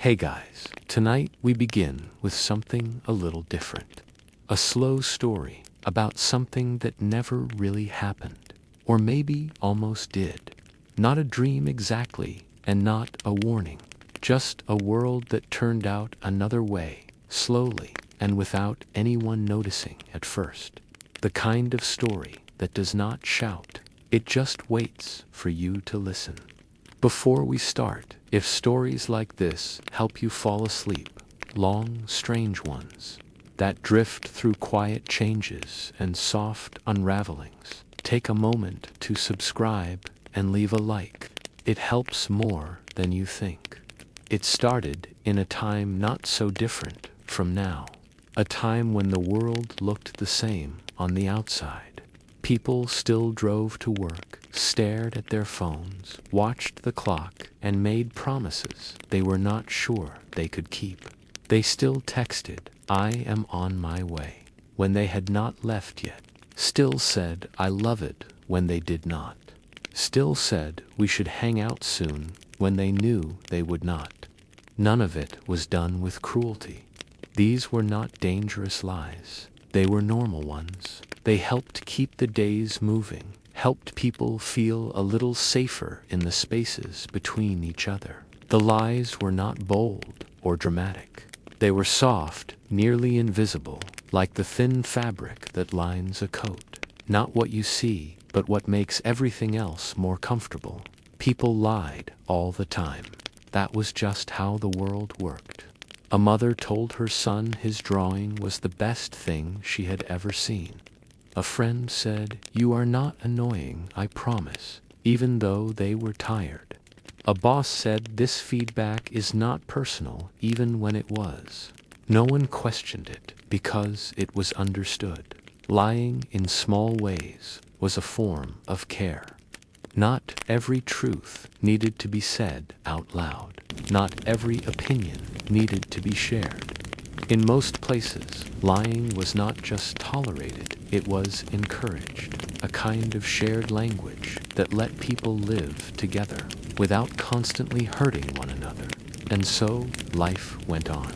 Hey guys, tonight we begin with something a little different. A slow story about something that never really happened, or maybe almost did. Not a dream exactly, and not a warning. Just a world that turned out another way, slowly, and without anyone noticing at first. The kind of story that does not shout, it just waits for you to listen. Before we start, if stories like this help you fall asleep, long, strange ones, that drift through quiet changes and soft unravelings, take a moment to subscribe and leave a like. It helps more than you think. It started in a time not so different from now. A time when the world looked the same on the outside. People still drove to work, stared at their phones, watched the clock, and made promises they were not sure they could keep. They still texted, "I am on my way," when they had not left yet. Still said, "I love it," when they did not. Still said, "We should hang out soon," when they knew they would not. None of it was done with cruelty. These were not dangerous lies. They were normal ones. They helped keep the days moving, helped people feel a little safer in the spaces between each other. The lies were not bold or dramatic. They were soft, nearly invisible, like the thin fabric that lines a coat. Not what you see, but what makes everything else more comfortable. People lied all the time. That was just how the world worked. A mother told her son his drawing was the best thing she had ever seen. A friend said, "You are not annoying, I promise," even though they were tired. A boss said this feedback is not personal, even when it was. No one questioned it because it was understood. Lying in small ways was a form of care. Not every truth needed to be said out loud. Not every opinion needed to be shared. In most places, lying was not just tolerated, it was encouraged. A kind of shared language that let people live together without constantly hurting one another. And so, life went on.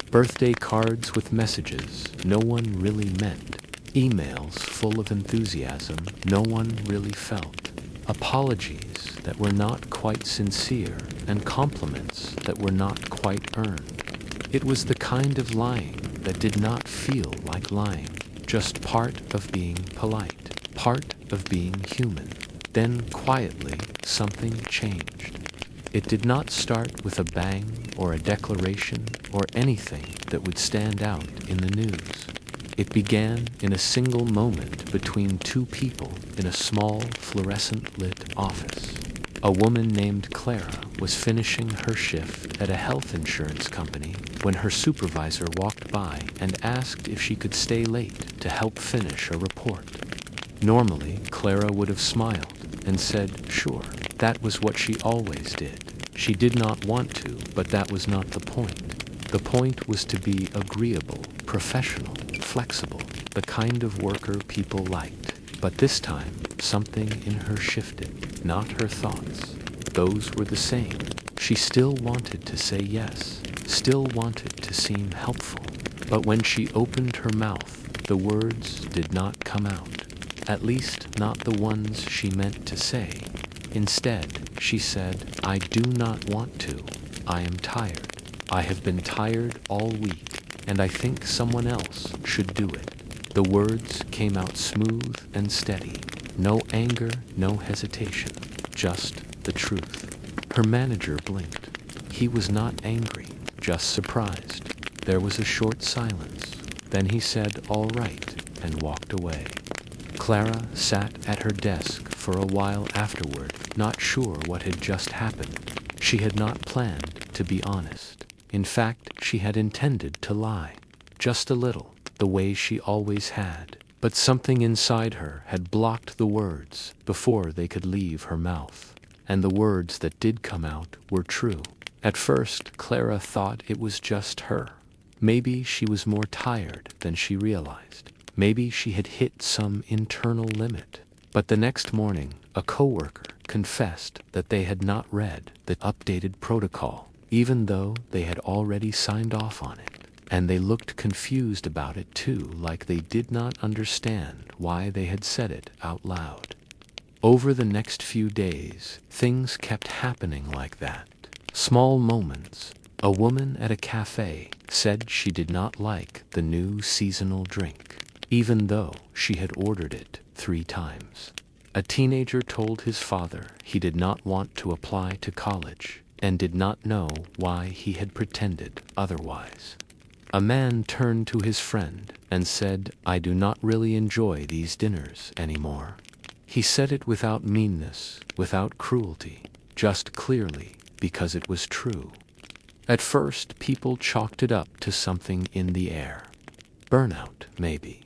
Birthday cards with messages no one really meant. Emails full of enthusiasm no one really felt. Apologies that were not quite sincere, and compliments that were not quite earned. It was the kind of lying that did not feel like lying, just part of being polite, part of being human. Then, quietly, something changed. It did not start with a bang or a declaration or anything that would stand out in the news. It began in a single moment between two people in a small, fluorescent-lit office. A woman named Clara was finishing her shift at a health insurance company when her supervisor walked by and asked if she could stay late to help finish a report. Normally, Clara would have smiled and said, sure, that was what she always did. She did not want to, but that was not the point. The point was to be agreeable, professional, flexible, the kind of worker people liked. But this time, something in her shifted, not her thoughts. Those were the same. She still wanted to say yes, still wanted to seem helpful. But when she opened her mouth, the words did not come out. At least, not the ones she meant to say. Instead, she said, "I do not want to. I am tired. I have been tired all week, and I think someone else should do it." The words came out smooth and steady. No anger, no hesitation, just the truth. Her manager blinked. He was not angry, just surprised. There was a short silence. Then he said, "All right," and walked away. Clara sat at her desk for a while afterward, not sure what had just happened. She had not planned to be honest. In fact, she had intended to lie. Just a little, the way she always had. But something inside her had blocked the words before they could leave her mouth. And the words that did come out were true. At first, Clara thought it was just her. Maybe she was more tired than she realized. Maybe she had hit some internal limit. But the next morning, a coworker confessed that they had not read the updated protocol. even though they had already signed off on it. And they looked confused about it too, like they did not understand why they had said it out loud. Over the next few days, things kept happening like that. Small moments. A woman at a cafe said she did not like the new seasonal drink, even though she had ordered it 3 times. A teenager told his father he did not want to apply to college and did not know why he had pretended otherwise. A man turned to his friend and said, "I do not really enjoy these dinners anymore." He said it without meanness, without cruelty, just clearly because it was true. At first, people chalked it up to something in the air. Burnout, maybe.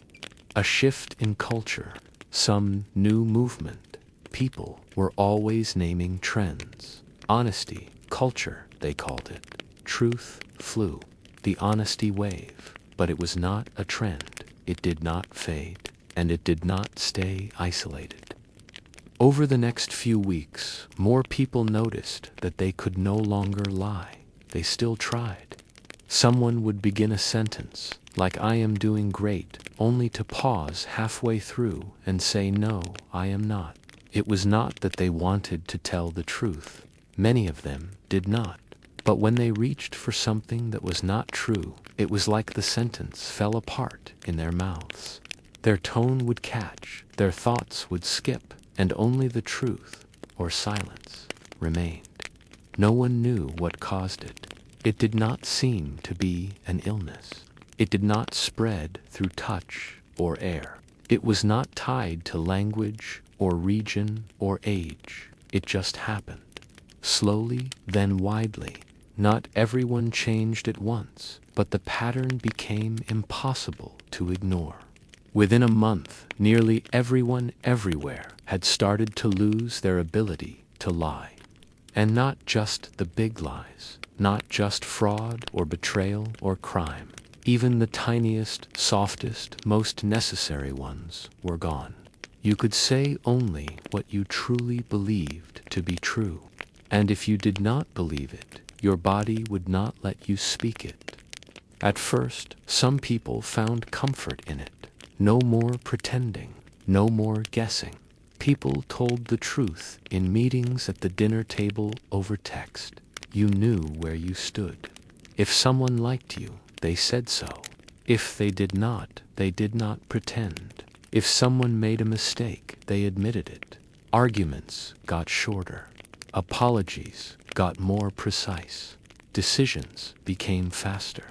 A shift in culture. Some new movement. People were always naming trends. Honesty, culture, they called it. Truth flew. The honesty wave. But it was not a trend. It did not fade. And it did not stay isolated. Over the next few weeks, more people noticed that they could no longer lie. They still tried. Someone would begin a sentence, like "I am doing great," only to pause halfway through and say, "No, I am not." It was not that they wanted to tell the truth. Many of them did not. But when they reached for something that was not true, it was like the sentence fell apart in their mouths. Their tone would catch, their thoughts would skip, and only the truth, or silence, remained. No one knew what caused it. It did not seem to be an illness. It did not spread through touch or air. It was not tied to language or region or age. It just happened. Slowly, then widely. Not everyone changed at once, but the pattern became impossible to ignore. Within a month, nearly everyone everywhere had started to lose their ability to lie. And not just the big lies, not just fraud or betrayal or crime. Even the tiniest, softest, most necessary ones were gone. You could say only what you truly believed to be true. And if you did not believe it, your body would not let you speak it. At first, some people found comfort in it. No more pretending, no more guessing. People told the truth in meetings at the dinner table over text. You knew where you stood. If someone liked you, they said so. If they did not, they did not pretend. If someone made a mistake, they admitted it. Arguments got shorter. Apologies got more precise. Decisions became faster.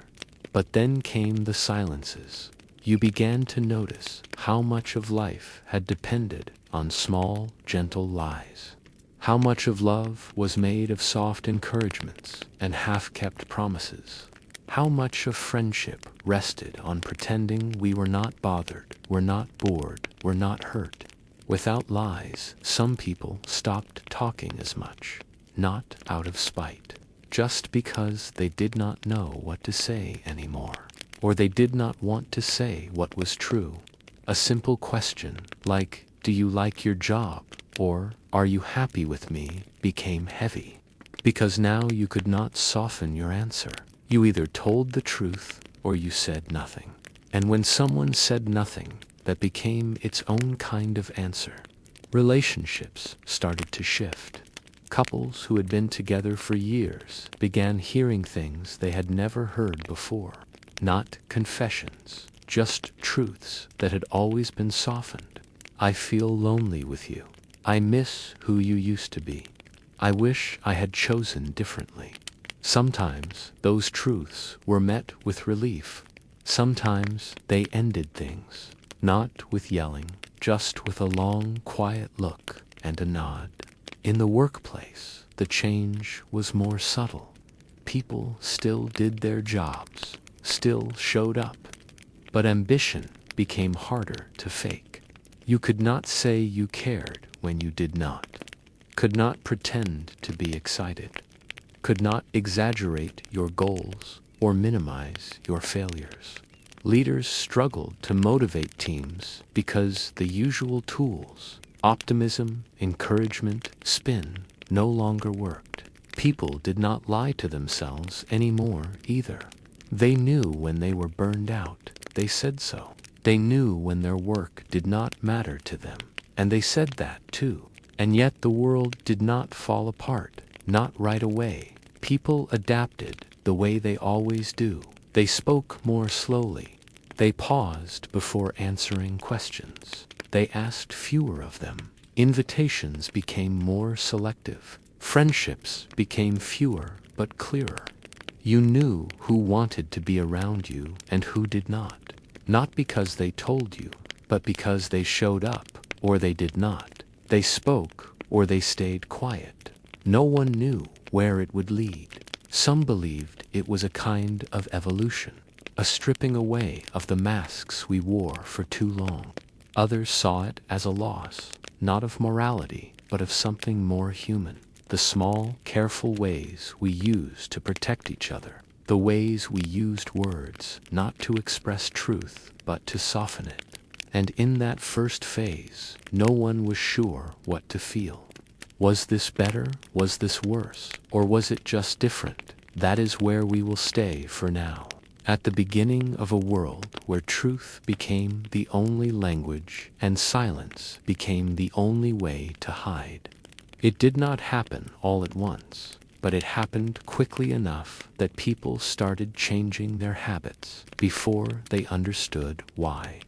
But then came the silences. You began to notice how much of life had depended on small, gentle lies. How much of love was made of soft encouragements and half-kept promises. How much of friendship rested on pretending we were not bothered, were not bored, were not hurt. Without lies, some people stopped talking as much, not out of spite, just because they did not know what to say anymore. Or they did not want to say what was true. A simple question like, "Do you like your job?" or "Are you happy with me?" became heavy. Because now you could not soften your answer. You either told the truth or you said nothing. And when someone said nothing, that became its own kind of answer. Relationships started to shift. Couples who had been together for years began hearing things they had never heard before. Not confessions, just truths that had always been softened. I feel lonely with you. I miss who you used to be. I wish I had chosen differently. Sometimes those truths were met with relief. Sometimes they ended things, not with yelling, just with a long, quiet look and a nod. In the workplace, the change was more subtle. People still did their jobs, still showed up, but ambition became harder to fake. You could not say you cared when you did not, could not pretend to be excited, could not exaggerate your goals or minimize your failures. Leaders struggled to motivate teams because the usual tools, optimism, encouragement, spin, no longer worked. People did not lie to themselves anymore either. They knew when they were burned out, they said so. They knew when their work did not matter to them, and they said that too. And yet the world did not fall apart, not right away. People adapted the way they always do. They spoke more slowly. They paused before answering questions. They asked fewer of them. Invitations became more selective. Friendships became fewer but clearer. You knew who wanted to be around you and who did not. Not because they told you, but because they showed up or they did not. They spoke or they stayed quiet. No one knew where it would lead. Some believed it was a kind of evolution, a stripping away of the masks we wore for too long. Others saw it as a loss, not of morality, but of something more human. The small, careful ways we use to protect each other. The ways we used words not to express truth, but to soften it. And in that first phase, no one was sure what to feel. Was this better? Was this worse? Or was it just different? That is where we will stay for now. At the beginning of a world where truth became the only language and silence became the only way to hide. It did not happen all at once, but it happened quickly enough that people started changing their habits before they understood why.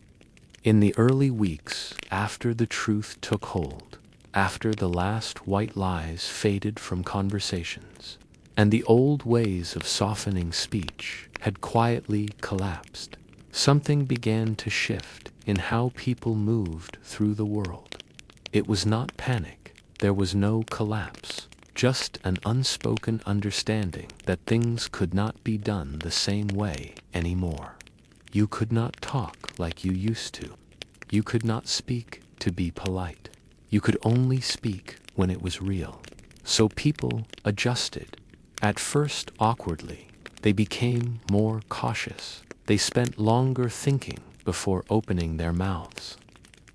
In the early weeks after the truth took hold, after the last white lies faded from conversations, and the old ways of softening speech had quietly collapsed, something began to shift in how people moved through the world. It was not panic. There was no collapse, just an unspoken understanding that things could not be done the same way anymore. You could not talk like you used to. You could not speak to be polite. You could only speak when it was real. So people adjusted. At first awkwardly, they became more cautious. They spent longer thinking before opening their mouths.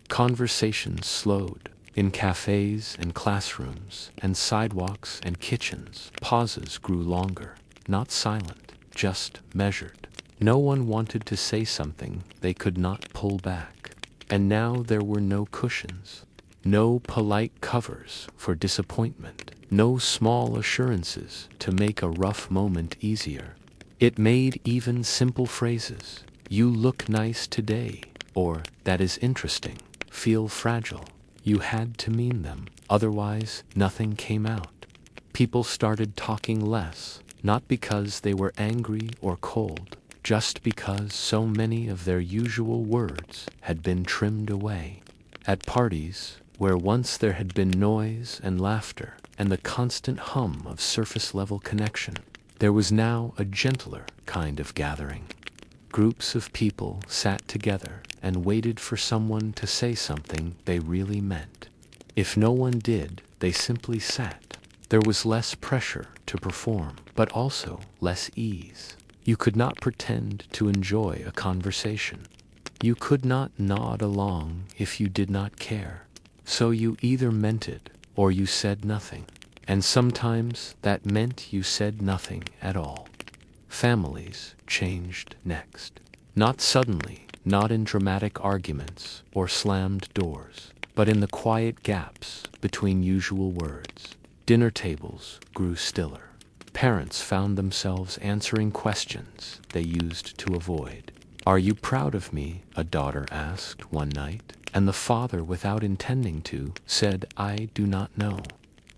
Conversations slowed. In cafes and classrooms and sidewalks and kitchens, pauses grew longer, not silent, just measured. No one wanted to say something they could not pull back. And now there were no cushions, no polite covers for disappointment, no small assurances to make a rough moment easier. It made even simple phrases, "You look nice today," or "That is interesting," feel fragile. You had to mean them, otherwise nothing came out. People started talking less, not because they were angry or cold, just because so many of their usual words had been trimmed away. At parties, where once there had been noise and laughter and the constant hum of surface-level connection, there was now a gentler kind of gathering. Groups of people sat together and waited for someone to say something they really meant. If no one did, they simply sat. There was less pressure to perform, but also less ease. You could not pretend to enjoy a conversation. You could not nod along if you did not care. So you either meant it or you said nothing. And sometimes that meant you said nothing at all. Families changed next. Not suddenly, not in dramatic arguments or slammed doors, but in the quiet gaps between usual words. Dinner tables grew stiller. Parents found themselves answering questions they used to avoid. "Are you proud of me?" a daughter asked one night, and the father, without intending to, said, "I do not know."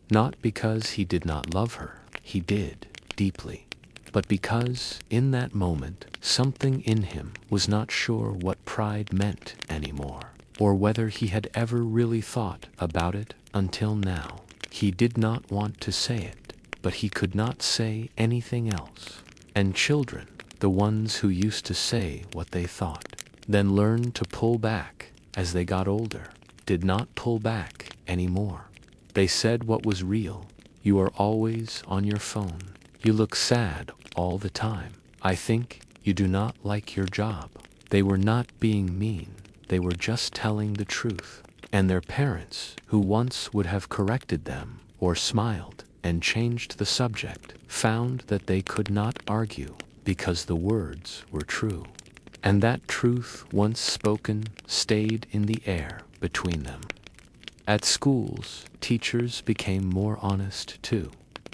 Not because he did not love her, he did, deeply, but because, in that moment, something in him was not sure what pride meant anymore, or whether he had ever really thought about it until now. He did not want to say it, but he could not say anything else. And children, the ones who used to say what they thought, then learned to pull back as they got older, did not pull back anymore. They said what was real. "You are always on your phone. You look sad all the time. I think you do not like your job." They were not being mean. They were just telling the truth. And their parents, who once would have corrected them or smiled and changed the subject, found that they could not argue because the words were true. And that truth, once spoken, stayed in the air between them. At schools, teachers became more honest too,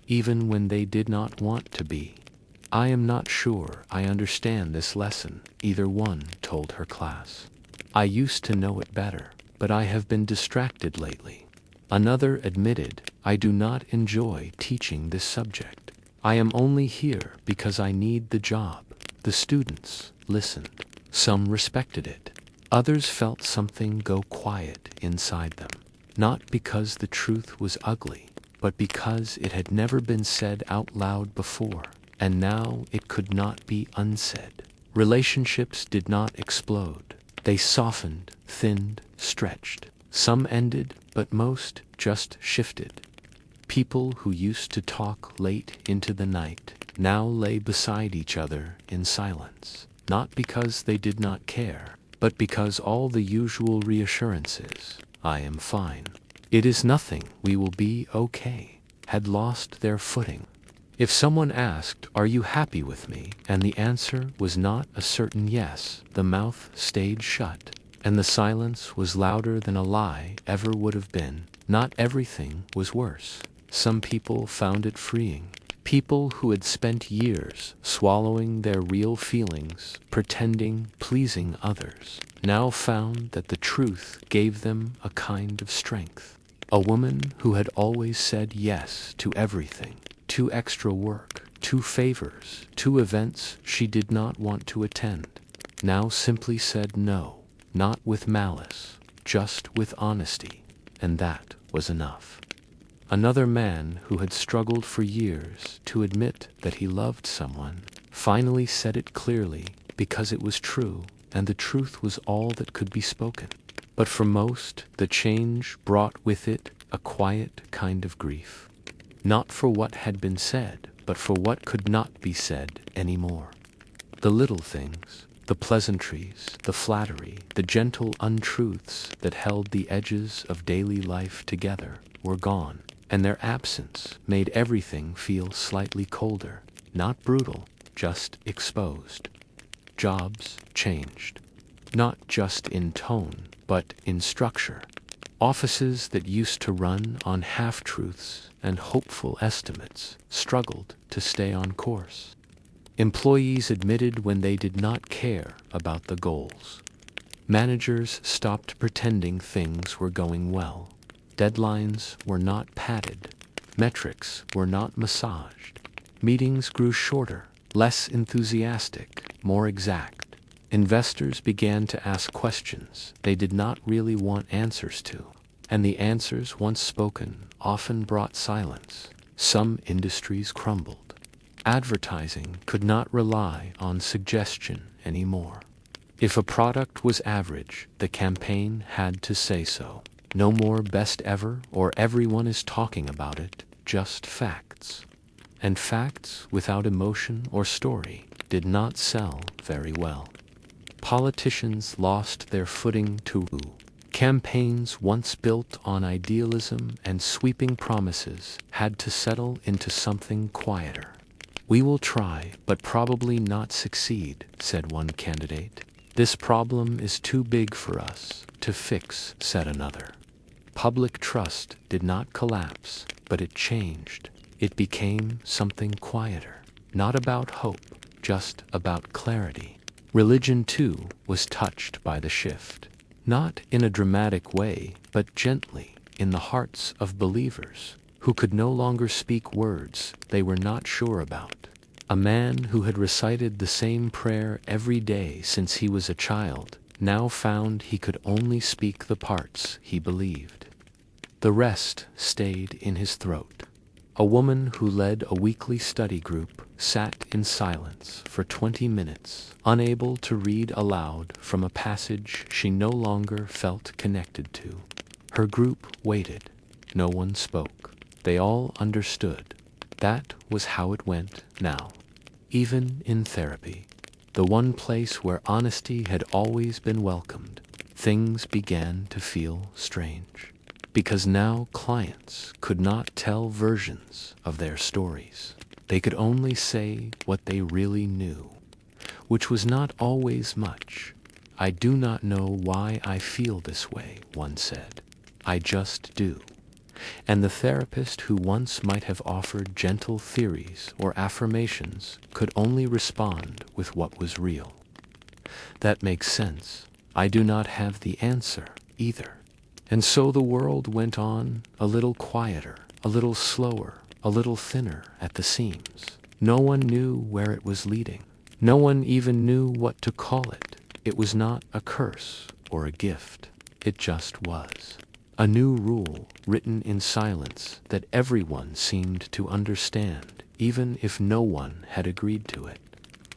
even when they did not want to be. "I am not sure I understand this lesson," either one told her class. "I used to know it better, but I have been distracted lately." Another admitted, "I do not enjoy teaching this subject. I am only here because I need the job." The students listened. Some respected it. Others felt something go quiet inside them. Not because the truth was ugly, but because it had never been said out loud before, and now it could not be unsaid. Relationships did not explode. They softened, thinned, stretched. Some ended, but most just shifted. People who used to talk late into the night now lay beside each other in silence, not because they did not care, but because all the usual reassurances, "I am fine," "It is nothing, we will be okay," had lost their footing. If someone asked, "Are you happy with me?" and the answer was not a certain yes, the mouth stayed shut, and the silence was louder than a lie ever would have been. Not everything was worse. Some people found it freeing. People who had spent years swallowing their real feelings, pretending, pleasing others, now found that the truth gave them a kind of strength. A woman who had always said yes to everything, to extra work, to favors, to events she did not want to attend, now simply said no, not with malice, just with honesty, and that was enough. Another man who had struggled for years to admit that he loved someone finally said it clearly because it was true, and the truth was all that could be spoken. But for most, the change brought with it a quiet kind of grief. Not for what had been said, but for what could not be said anymore. The little things, the pleasantries, the flattery, the gentle untruths that held the edges of daily life together were gone, and their absence made everything feel slightly colder, not brutal, just exposed. Jobs changed, not just in tone, but in structure. Offices that used to run on half-truths and hopeful estimates struggled to stay on course. Employees admitted when they did not care about the goals. Managers stopped pretending things were going well. Deadlines were not padded. Metrics were not massaged. Meetings grew shorter, less enthusiastic, more exact. Investors began to ask questions they did not really want answers to, and the answers once spoken often brought silence. Some industries crumbled. Advertising could not rely on suggestion anymore. If a product was average, the campaign had to say so. No more best ever or everyone is talking about it, just facts. And facts without emotion or story did not sell very well. Politicians lost their footing too. Campaigns once built on idealism and sweeping promises had to settle into something quieter. "We will try, but probably not succeed," said one candidate. "This problem is too big for us to fix," said another. Public trust did not collapse, but it changed. It became something quieter, not about hope, just about clarity. Religion, too, was touched by the shift. Not in a dramatic way, but gently in the hearts of believers who could no longer speak words they were not sure about. A man who had recited the same prayer every day since he was a child now found he could only speak the parts he believed. The rest stayed in his throat. A woman who led a weekly study group sat in silence for 20 minutes, unable to read aloud from a passage she no longer felt connected to. Her group waited. No one spoke. They all understood. That was how it went now. Even in therapy, the one place where honesty had always been welcomed, things began to feel strange. because now clients could not tell versions of their stories. They could only say what they really knew, which was not always much. "I do not know why I feel this way," one said. "I just do." And the therapist who once might have offered gentle theories or affirmations could only respond with what was real. "That makes sense. I do not have the answer either." And so the world went on, a little quieter, a little slower, a little thinner at the seams. No one knew where it was leading. No one even knew what to call it. It was not a curse or a gift. It just was. A new rule written in silence that everyone seemed to understand, even if no one had agreed to it.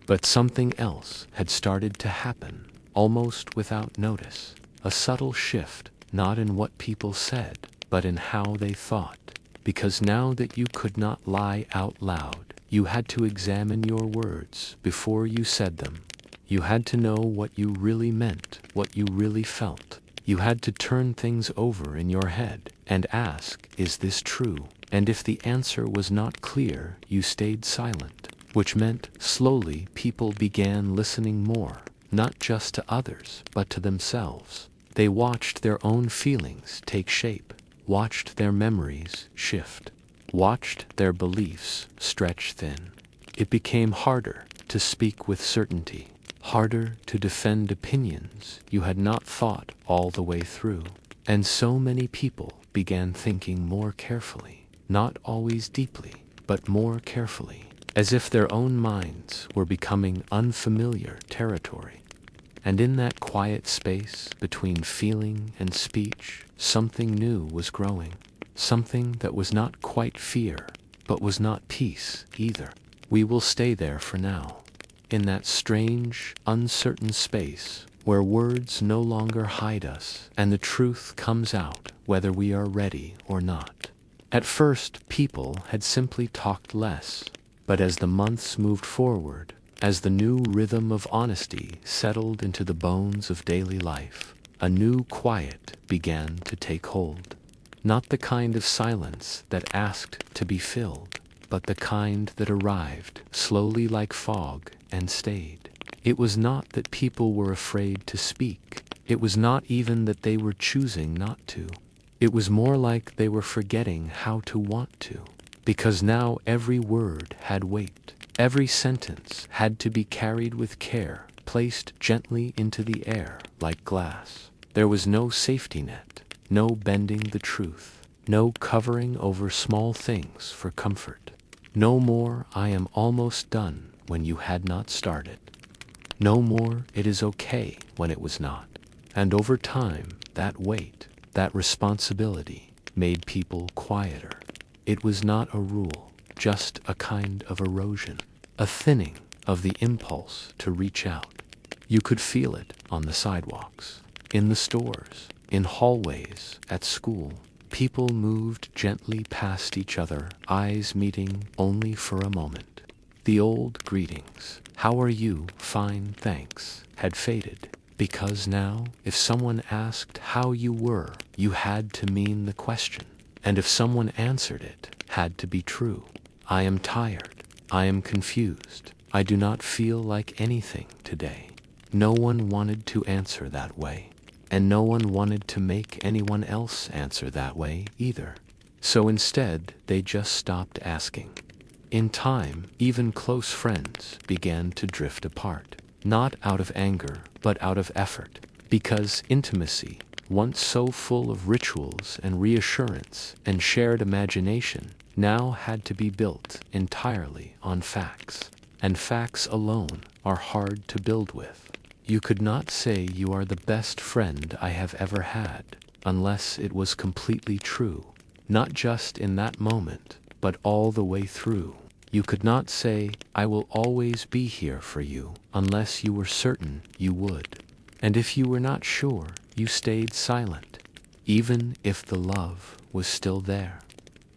But something else had started to happen, almost without notice. A subtle shift, not in what people said, but in how they thought. Because now that you could not lie out loud, you had to examine your words before you said them. You had to know what you really meant, what you really felt. You had to turn things over in your head and ask, "Is this true?" And if the answer was not clear, you stayed silent, which meant slowly people began listening more, not just to others, but to themselves. They watched their own feelings take shape, watched their memories shift, watched their beliefs stretch thin. It became harder to speak with certainty, harder to defend opinions you had not thought all the way through. And so many people began thinking more carefully, not always deeply, but more carefully, as if their own minds were becoming unfamiliar territory. And in that quiet space between feeling and speech, something new was growing, something that was not quite fear, but was not peace either. We will stay there for now, in that strange, uncertain space where words no longer hide us and the truth comes out whether we are ready or not. At first, people had simply talked less, but as the months moved forward, as the new rhythm of honesty settled into the bones of daily life, a new quiet began to take hold. Not the kind of silence that asked to be filled, but the kind that arrived slowly like fog and stayed. It was not that people were afraid to speak. It was not even that they were choosing not to. It was more like they were forgetting how to want to, because now every word had weight. Every sentence had to be carried with care, placed gently into the air like glass. There was no safety net, no bending the truth, no covering over small things for comfort. No more "I am almost done" when you had not started. No more "it is okay" when it was not. And over time, that weight, that responsibility, made people quieter. It was not a rule, just a kind of erosion, a thinning of the impulse to reach out. You could feel it on the sidewalks, in the stores, in hallways, at school. People moved gently past each other, eyes meeting only for a moment. The old greetings, "How are you? Fine, thanks," had faded, because now, if someone asked how you were, you had to mean the question. And if someone answered it, had to be true. "I am tired. I am confused. I do not feel like anything today." No one wanted to answer that way, and no one wanted to make anyone else answer that way either. So instead, they just stopped asking. In time, even close friends began to drift apart, not out of anger, but out of effort, because intimacy, once so full of rituals and reassurance and shared imagination, now had to be built entirely on facts. And facts alone are hard to build with. You could not say you are the best friend I have ever had, unless it was completely true, not just in that moment, but all the way through. You could not say, "I will always be here for you," unless you were certain you would. And if you were not sure, you stayed silent, even if the love was still there.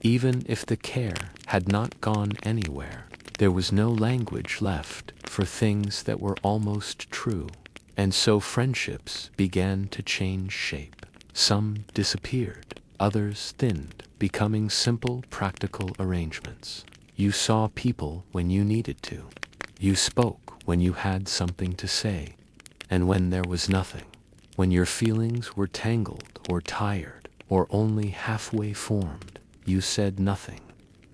Even if the care had not gone anywhere, there was no language left for things that were almost true. And so friendships began to change shape. Some disappeared, others thinned, becoming simple, practical arrangements. You saw people when you needed to. You spoke when you had something to say, and when there was nothing. When your feelings were tangled or tired or only halfway formed, you said nothing.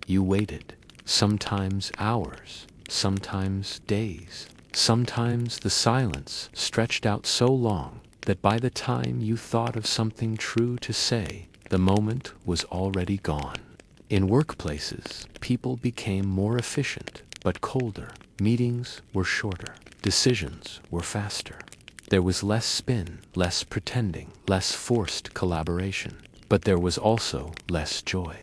You waited, sometimes hours, sometimes days. Sometimes the silence stretched out so long that by the time you thought of something true to say, the moment was already gone. In workplaces, people became more efficient but colder. Meetings were shorter. Decisions were faster. There was less spin, less pretending, less forced collaboration. But there was also less joy.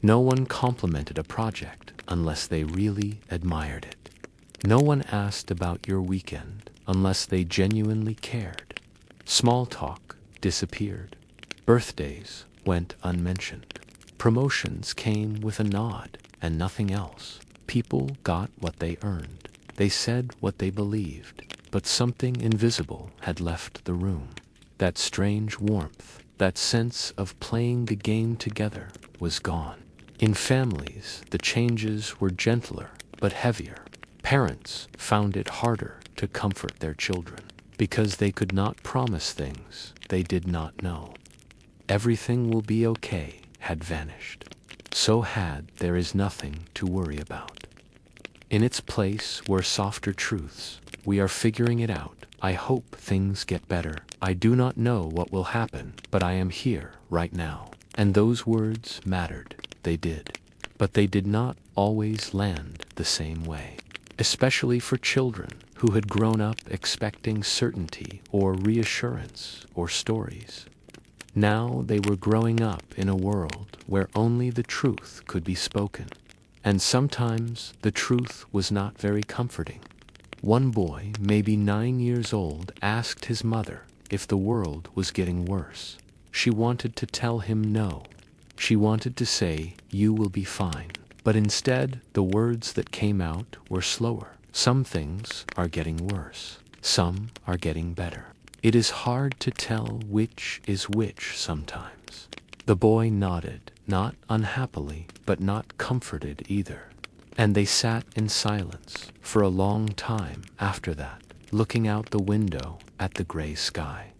No one complimented a project unless they really admired it. No one asked about your weekend unless they genuinely cared. Small talk disappeared. Birthdays went unmentioned. Promotions came with a nod and nothing else. People got what they earned. They said what they believed, but something invisible had left the room. That strange warmth, that sense of playing the game together, was gone. In families, the changes were gentler but heavier. Parents found it harder to comfort their children because they could not promise things they did not know. Everything will be okay had vanished. So had there is nothing to worry about. In its place were softer truths. We are figuring it out. I hope things get better. I do not know what will happen, but I am here right now. And those words mattered. They did. But they did not always land the same way. Especially for children who had grown up expecting certainty or reassurance or stories. Now they were growing up in a world where only the truth could be spoken. And sometimes the truth was not very comforting. One boy, maybe 9 years old, asked his mother if the world was getting worse. She wanted to tell him no. She wanted to say, "You will be fine." But instead, the words that came out were slower. Some things are getting worse. Some are getting better. It is hard to tell which is which sometimes. The boy nodded, not unhappily, but not comforted either. And they sat in silence for a long time after that, looking out the window at the gray sky.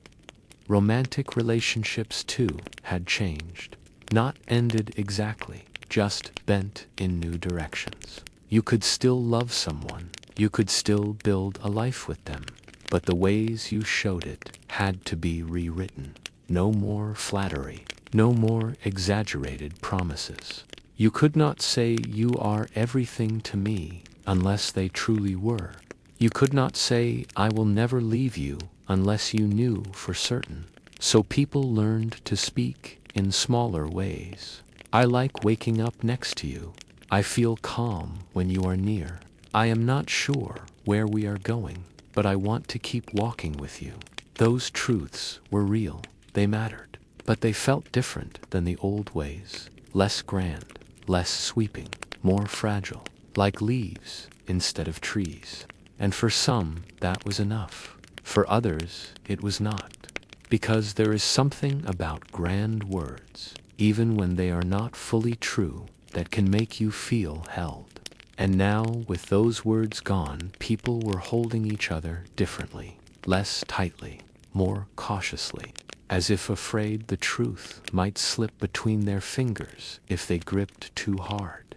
Romantic relationships, too, had changed. Not ended exactly, just bent in new directions. You could still love someone. You could still build a life with them. But the ways you showed it had to be rewritten. No more flattery. No more exaggerated promises. You could not say you are everything to me unless they truly were. You could not say I will never leave you unless you knew for certain. So people learned to speak in smaller ways. I like waking up next to you. I feel calm when you are near. I am not sure where we are going, but I want to keep walking with you. Those truths were real. They mattered. But they felt different than the old ways. Less grand, less sweeping, more fragile, like leaves instead of trees. And for some, that was enough. For others, it was not. Because there is something about grand words, even when they are not fully true, that can make you feel held. And now, with those words gone, people were holding each other differently, less tightly, more cautiously, as if afraid the truth might slip between their fingers if they gripped too hard.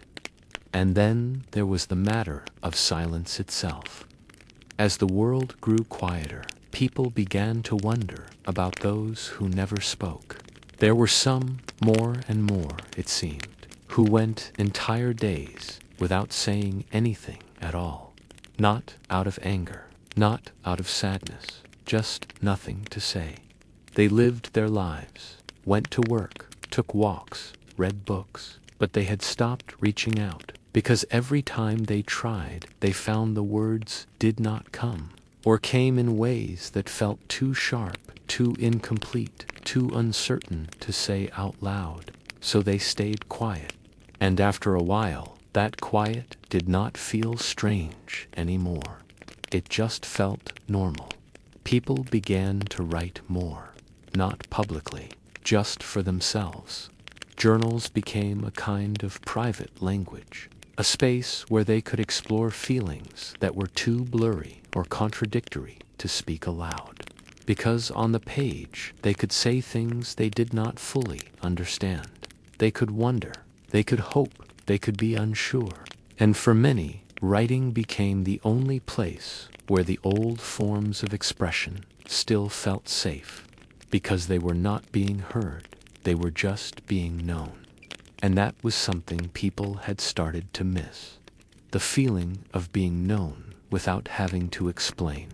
And then there was the matter of silence itself. As the world grew quieter, people began to wonder about those who never spoke. There were some, more and more, it seemed, who went entire days without saying anything at all. Not out of anger, not out of sadness, just nothing to say. They lived their lives, went to work, took walks, read books, but they had stopped reaching out because every time they tried, they found the words did not come, or came in ways that felt too sharp, too incomplete, too uncertain to say out loud. So they stayed quiet. And after a while, that quiet did not feel strange anymore. It just felt normal. People began to write more. Not publicly, just for themselves. Journals became a kind of private language, a space where they could explore feelings that were too blurry or contradictory to speak aloud. Because on the page they could say things they did not fully understand. They could wonder, they could hope, they could be unsure. And for many, writing became the only place where the old forms of expression still felt safe, because they were not being heard, they were just being known. And that was something people had started to miss. The feeling of being known without having to explain.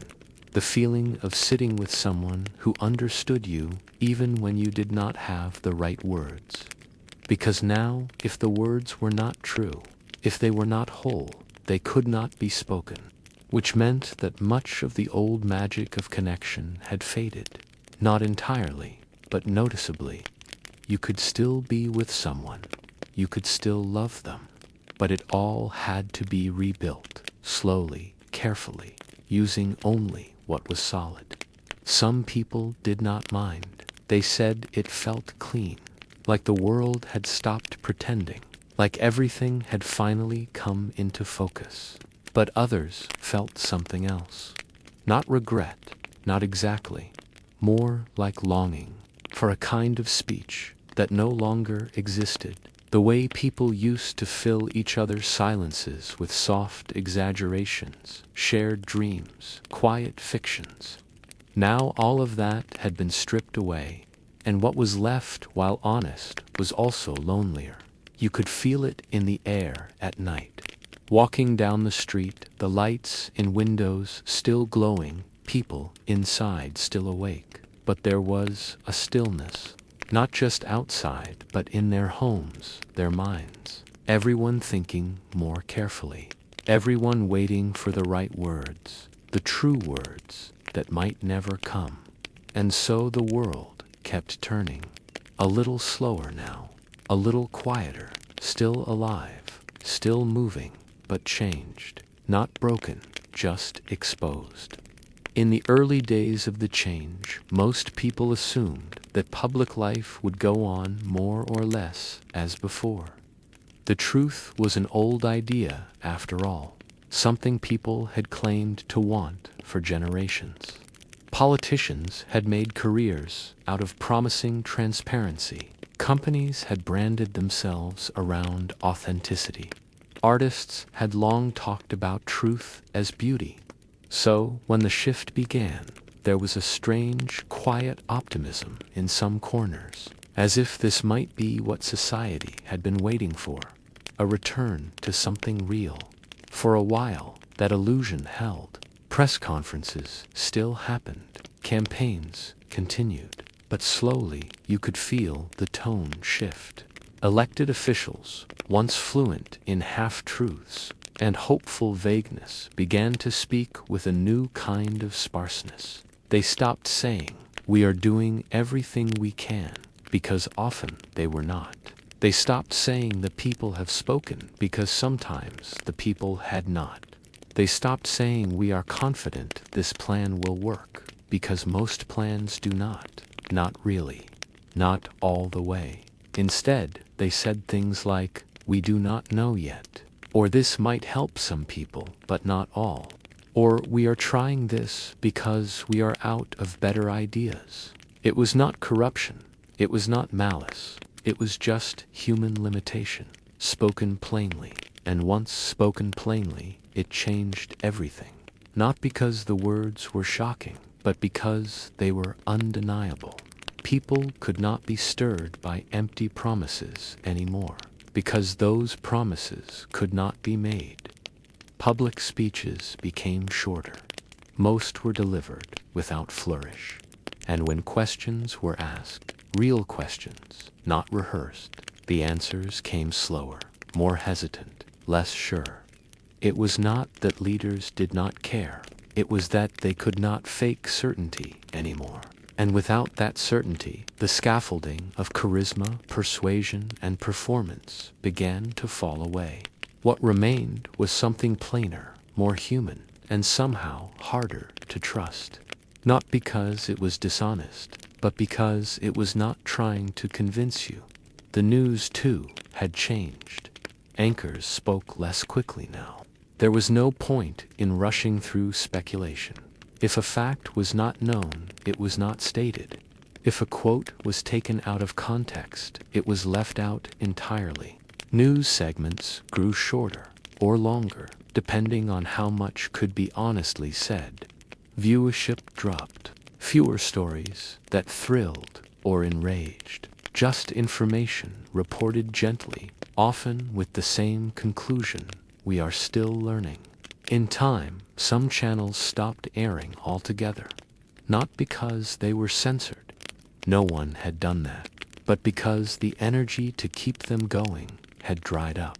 The feeling of sitting with someone who understood you even when you did not have the right words. Because now, if the words were not true, if they were not whole, they could not be spoken, which meant that much of the old magic of connection had faded. Not entirely, but noticeably. You could still be with someone. You could still love them. But it all had to be rebuilt, slowly, carefully, using only what was solid. Some people did not mind. They said it felt clean, like the world had stopped pretending, like everything had finally come into focus. But others felt something else. Not regret, not exactly. More like longing for a kind of speech that no longer existed. The way people used to fill each other's silences with soft exaggerations, shared dreams, quiet fictions. Now all of that had been stripped away, and what was left, while honest, was also lonelier. You could feel it in the air at night. Walking down the street, the lights in windows still glowing, people inside still awake. But there was a stillness. Not just outside, but in their homes, their minds. Everyone thinking more carefully. Everyone waiting for the right words, the true words that might never come. And so the world kept turning. A little slower now, a little quieter, still alive, still moving, but changed. Not broken, just exposed. In the early days of the change, most people assumed that public life would go on more or less as before. The truth was an old idea, after all, something people had claimed to want for generations. Politicians had made careers out of promising transparency. Companies had branded themselves around authenticity. Artists had long talked about truth as beauty. So, when the shift began, there was a strange, quiet optimism in some corners, as if this might be what society had been waiting for, a return to something real. For a while, that illusion held. Press conferences still happened. Campaigns continued. But slowly, you could feel the tone shift. Elected officials, once fluent in half-truths and hopeful vagueness, began to speak with a new kind of sparseness. They stopped saying, "We are doing everything we can," because often they were not. They stopped saying the people have spoken, because sometimes the people had not. They stopped saying we are confident this plan will work, because most plans do not. Not really. Not all the way. Instead, they said things like, "We do not know yet," or "This might help some people, but not all," or "We are trying this because we are out of better ideas." It was not corruption. It was not malice. It was just human limitation, spoken plainly. And once spoken plainly, it changed everything. Not because the words were shocking, but because they were undeniable. People could not be stirred by empty promises anymore, because those promises could not be made. Public speeches became shorter. Most were delivered without flourish. And when questions were asked, real questions, not rehearsed, the answers came slower, more hesitant, less sure. It was not that leaders did not care. It was that they could not fake certainty anymore. And without that certainty, the scaffolding of charisma, persuasion, and performance began to fall away. What remained was something plainer, more human, and somehow harder to trust. Not because it was dishonest, but because it was not trying to convince you. The news, too, had changed. Anchors spoke less quickly now. There was no point in rushing through speculation. If a fact was not known, it was not stated. If a quote was taken out of context, it was left out entirely. News segments grew shorter or longer, depending on how much could be honestly said. Viewership dropped. Fewer stories that thrilled or enraged. Just information reported gently, often with the same conclusion: we are still learning. In time, some channels stopped airing altogether. Not because they were censored. No one had done that. But because the energy to keep them going had dried up.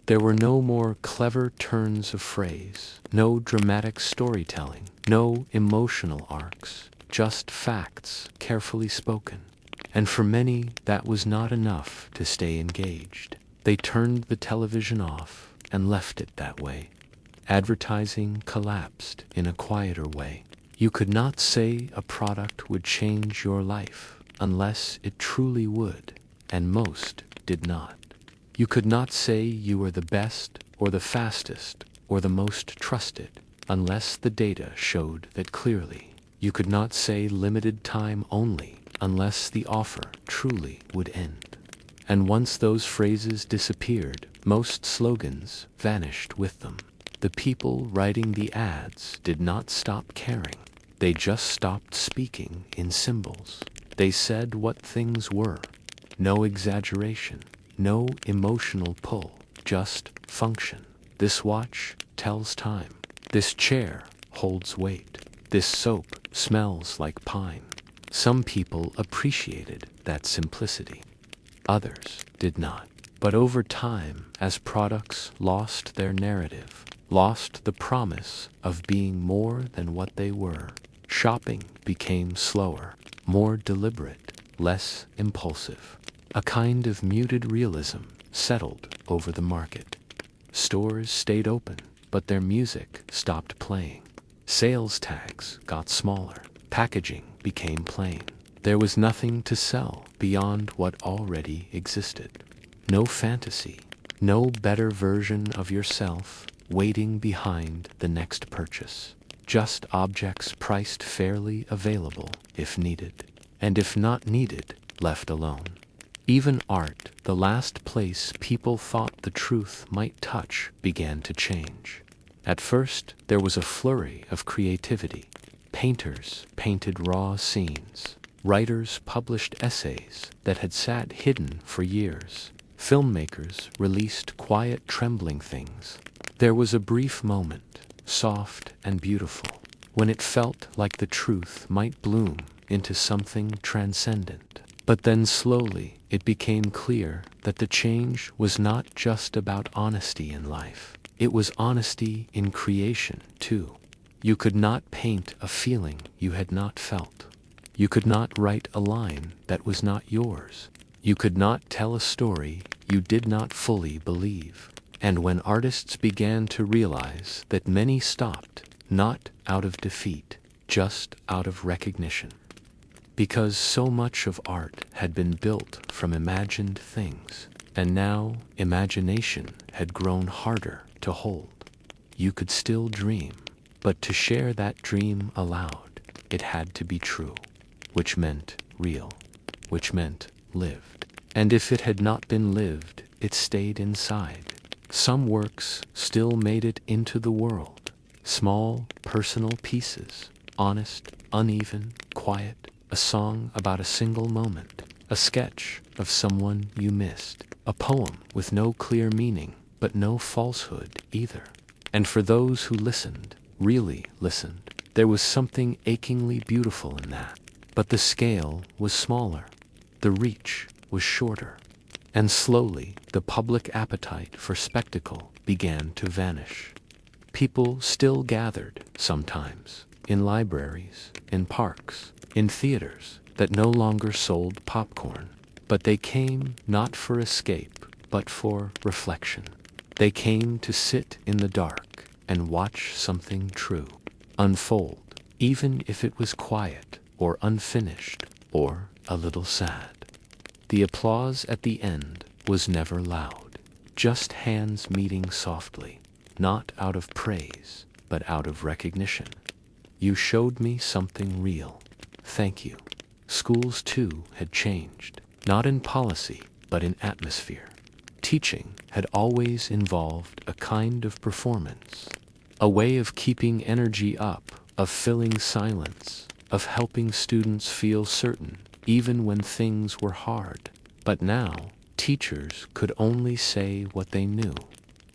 There were no more clever turns of phrase, no dramatic storytelling, no emotional arcs, just facts carefully spoken. And for many, that was not enough to stay engaged. They turned the television off and left it that way. Advertising collapsed in a quieter way. You could not say a product would change your life unless it truly would, and most did not. You could not say you were the best or the fastest or the most trusted unless the data showed that clearly. You could not say limited time only unless the offer truly would end. And once those phrases disappeared, most slogans vanished with them. The people writing the ads did not stop caring. They just stopped speaking in symbols. They said what things were. No exaggeration, no emotional pull, just function. This watch tells time. This chair holds weight. This soap smells like pine. Some people appreciated that simplicity. Others did not. But over time, as products lost their narrative, lost the promise of being more than what they were, shopping became slower, more deliberate, less impulsive. A kind of muted realism settled over the market. Stores stayed open, but their music stopped playing. Sales tags got smaller. Packaging became plain. There was nothing to sell beyond what already existed. No fantasy, no better version of yourself waiting behind the next purchase. Just objects priced fairly available if needed, and if not needed, left alone. Even art, the last place people thought the truth might touch, began to change. At first, there was a flurry of creativity. Painters painted raw scenes. Writers published essays that had sat hidden for years. Filmmakers released quiet, trembling things. There was a brief moment, soft and beautiful, when it felt like the truth might bloom into something transcendent. But then slowly it became clear that the change was not just about honesty in life. It was honesty in creation, too. You could not paint a feeling you had not felt. You could not write a line that was not yours. You could not tell a story you did not fully believe. And when artists began to realize that many stopped, not out of defeat, just out of recognition. Because so much of art had been built from imagined things, and now imagination had grown harder to hold. You could still dream, but to share that dream aloud, it had to be true, which meant real, which meant lived. And if it had not been lived, it stayed inside. Some works still made it into the world. Small, personal pieces, honest, uneven, quiet, a song about a single moment, a sketch of someone you missed, a poem with no clear meaning, but no falsehood either. And for those who listened, really listened, there was something achingly beautiful in that. But the scale was smaller. The reach was shorter. And slowly, the public appetite for spectacle began to vanish. People still gathered, sometimes, in libraries, in parks, in theaters that no longer sold popcorn. But they came not for escape, but for reflection. They came to sit in the dark and watch something true unfold, even if it was quiet or unfinished or a little sad. The applause at the end was never loud, just hands meeting softly, not out of praise, but out of recognition. You showed me something real. Thank you. Schools, too, had changed, not in policy, but in atmosphere. Teaching had always involved a kind of performance, a way of keeping energy up, of filling silence, of helping students feel certain, even when things were hard. But now, teachers could only say what they knew.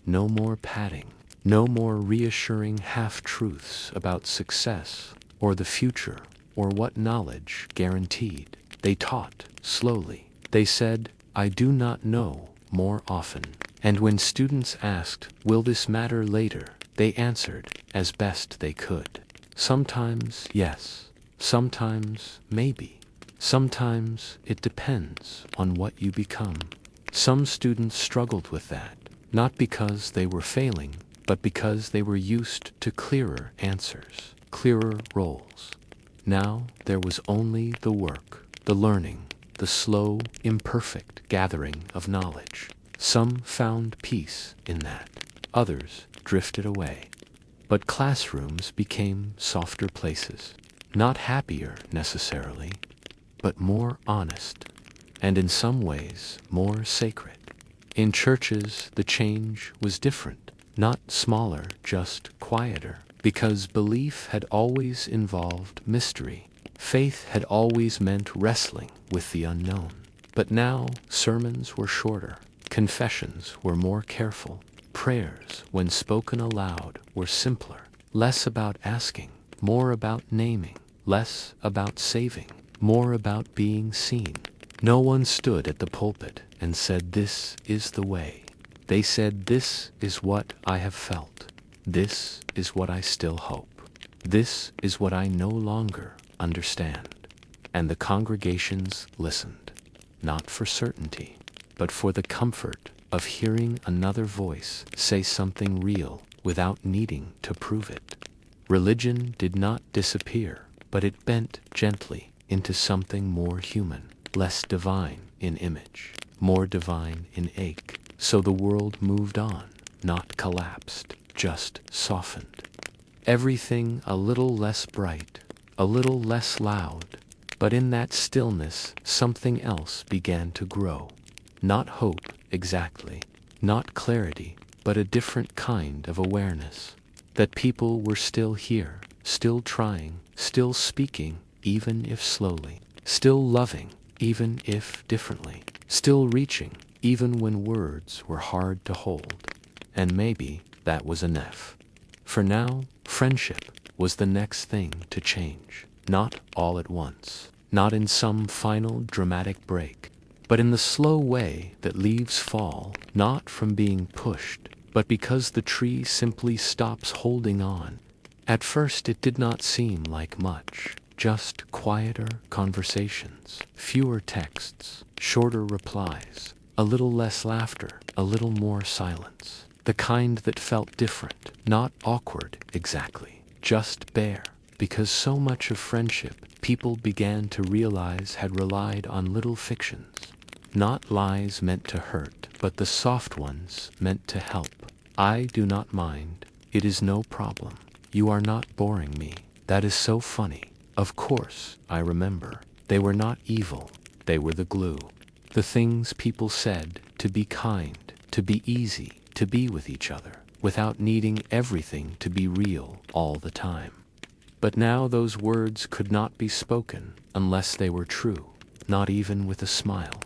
No more padding, no more reassuring half-truths about success or the future or what knowledge guaranteed. They taught slowly. They said, "I do not know," more often. And when students asked, "Will this matter later?" they answered as best they could. Sometimes yes, sometimes maybe. Sometimes it depends on what you become. Some students struggled with that, not because they were failing, but because they were used to clearer answers, clearer roles. Now there was only the work, the learning, the slow, imperfect gathering of knowledge. Some found peace in that. Others drifted away. But classrooms became softer places, not happier necessarily, but more honest, and in some ways more sacred. In churches, the change was different, not smaller, just quieter, because belief had always involved mystery. Faith had always meant wrestling with the unknown. But now sermons were shorter, confessions were more careful, prayers, when spoken aloud, were simpler, less about asking, more about naming, less about saving, more about being seen. No one stood at the pulpit and said, "This is the way." They said, "This is what I have felt. This is what I still hope. This is what I no longer understand." And the congregations listened, not for certainty, but for the comfort of hearing another voice say something real without needing to prove it. Religion did not disappear, but it bent gently into something more human, less divine in image, more divine in ache. So the world moved on, not collapsed, just softened. Everything a little less bright, a little less loud, but in that stillness something else began to grow. Not hope exactly, not clarity, but a different kind of awareness. That people were still here, still trying, still speaking, even if slowly, still loving, even if differently, still reaching, even when words were hard to hold. And maybe that was enough. For now, friendship was the next thing to change, not all at once, not in some final dramatic break, but in the slow way that leaves fall, not from being pushed, but because the tree simply stops holding on. At first it did not seem like much, just quieter conversations, fewer texts, shorter replies, a little less laughter, a little more silence. The kind that felt different, not awkward exactly, just bare, because so much of friendship people began to realize had relied on little fictions. Not lies meant to hurt, but the soft ones meant to help. "I do not mind. It is no problem. You are not boring me. That is so funny." Of course, I remember. They were not evil. They were the glue. The things people said to be kind, to be easy, to be with each other, without needing everything to be real all the time. But now those words could not be spoken unless they were true, not even with a smile.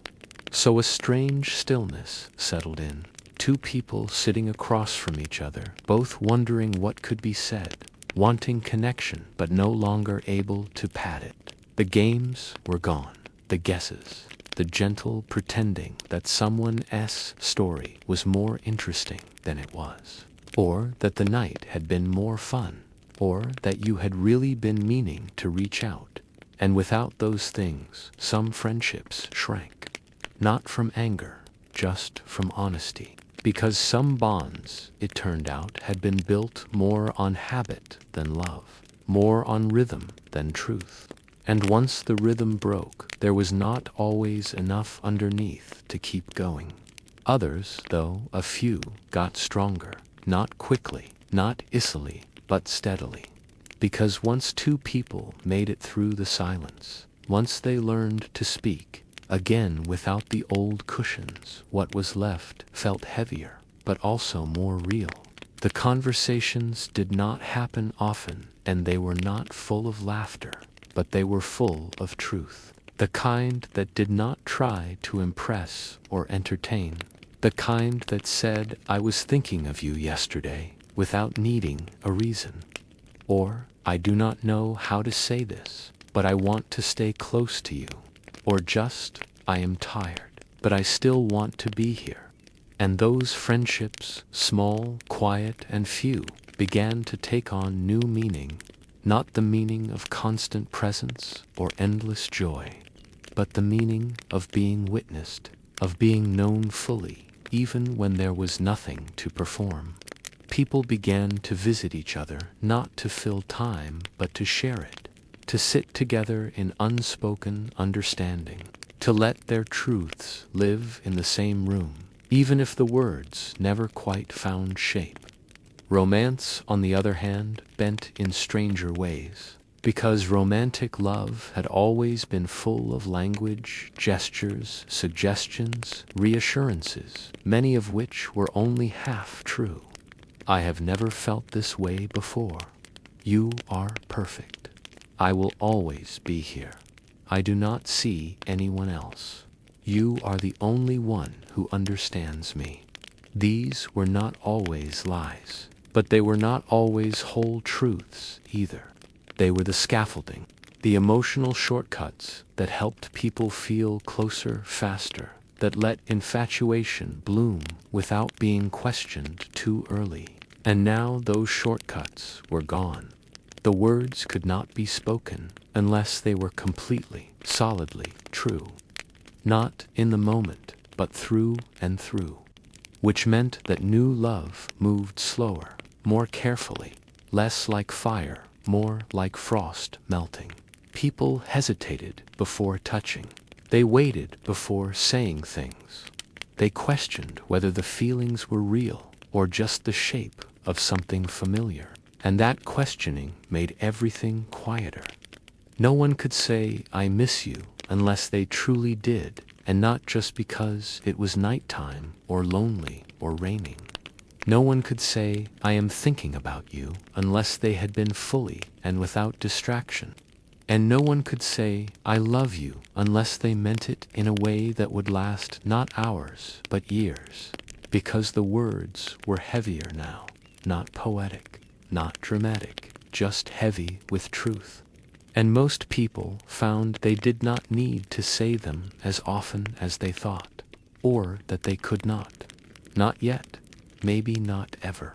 So a strange stillness settled in. Two people sitting across from each other, both wondering what could be said, wanting connection but no longer able to pad it. The games were gone, the guesses, the gentle pretending that someone's story was more interesting than it was, or that the night had been more fun, or that you had really been meaning to reach out. And without those things, some friendships shrank. Not from anger, just from honesty. Because some bonds, it turned out, had been built more on habit than love, more on rhythm than truth. And once the rhythm broke, there was not always enough underneath to keep going. Others, though, a few, got stronger, not quickly, not easily, but steadily. Because once two people made it through the silence, once they learned to speak, again without the old cushions, what was left felt heavier, but also more real. The conversations did not happen often, and they were not full of laughter, but they were full of truth. The kind that did not try to impress or entertain. The kind that said, "I was thinking of you yesterday," without needing a reason. Or, "I do not know how to say this, but I want to stay close to you." Or just, "I am tired, but I still want to be here." And those friendships, small, quiet, and few, began to take on new meaning, not the meaning of constant presence or endless joy, but the meaning of being witnessed, of being known fully, even when there was nothing to perform. People began to visit each other, not to fill time, but to share it, to sit together in unspoken understanding, to let their truths live in the same room, even if the words never quite found shape. Romance, on the other hand, bent in stranger ways, because romantic love had always been full of language, gestures, suggestions, reassurances, many of which were only half true. "I have never felt this way before. You are perfect. I will always be here. I do not see anyone else. You are the only one who understands me." These were not always lies, but they were not always whole truths either. They were the scaffolding, the emotional shortcuts that helped people feel closer faster, that let infatuation bloom without being questioned too early. And now those shortcuts were gone. The words could not be spoken unless they were completely, solidly true. Not in the moment, but through and through. Which meant that new love moved slower, more carefully, less like fire, more like frost melting. People hesitated before touching. They waited before saying things. They questioned whether the feelings were real or just the shape of something familiar. And that questioning made everything quieter. No one could say, "I miss you," unless they truly did, and not just because it was nighttime or lonely or raining. No one could say, "I am thinking about you," unless they had been fully and without distraction. And no one could say, "I love you," unless they meant it in a way that would last not hours, but years. Because the words were heavier now, not poetic, not dramatic, just heavy with truth. And most people found they did not need to say them as often as they thought, or that they could not. Not yet, maybe not ever.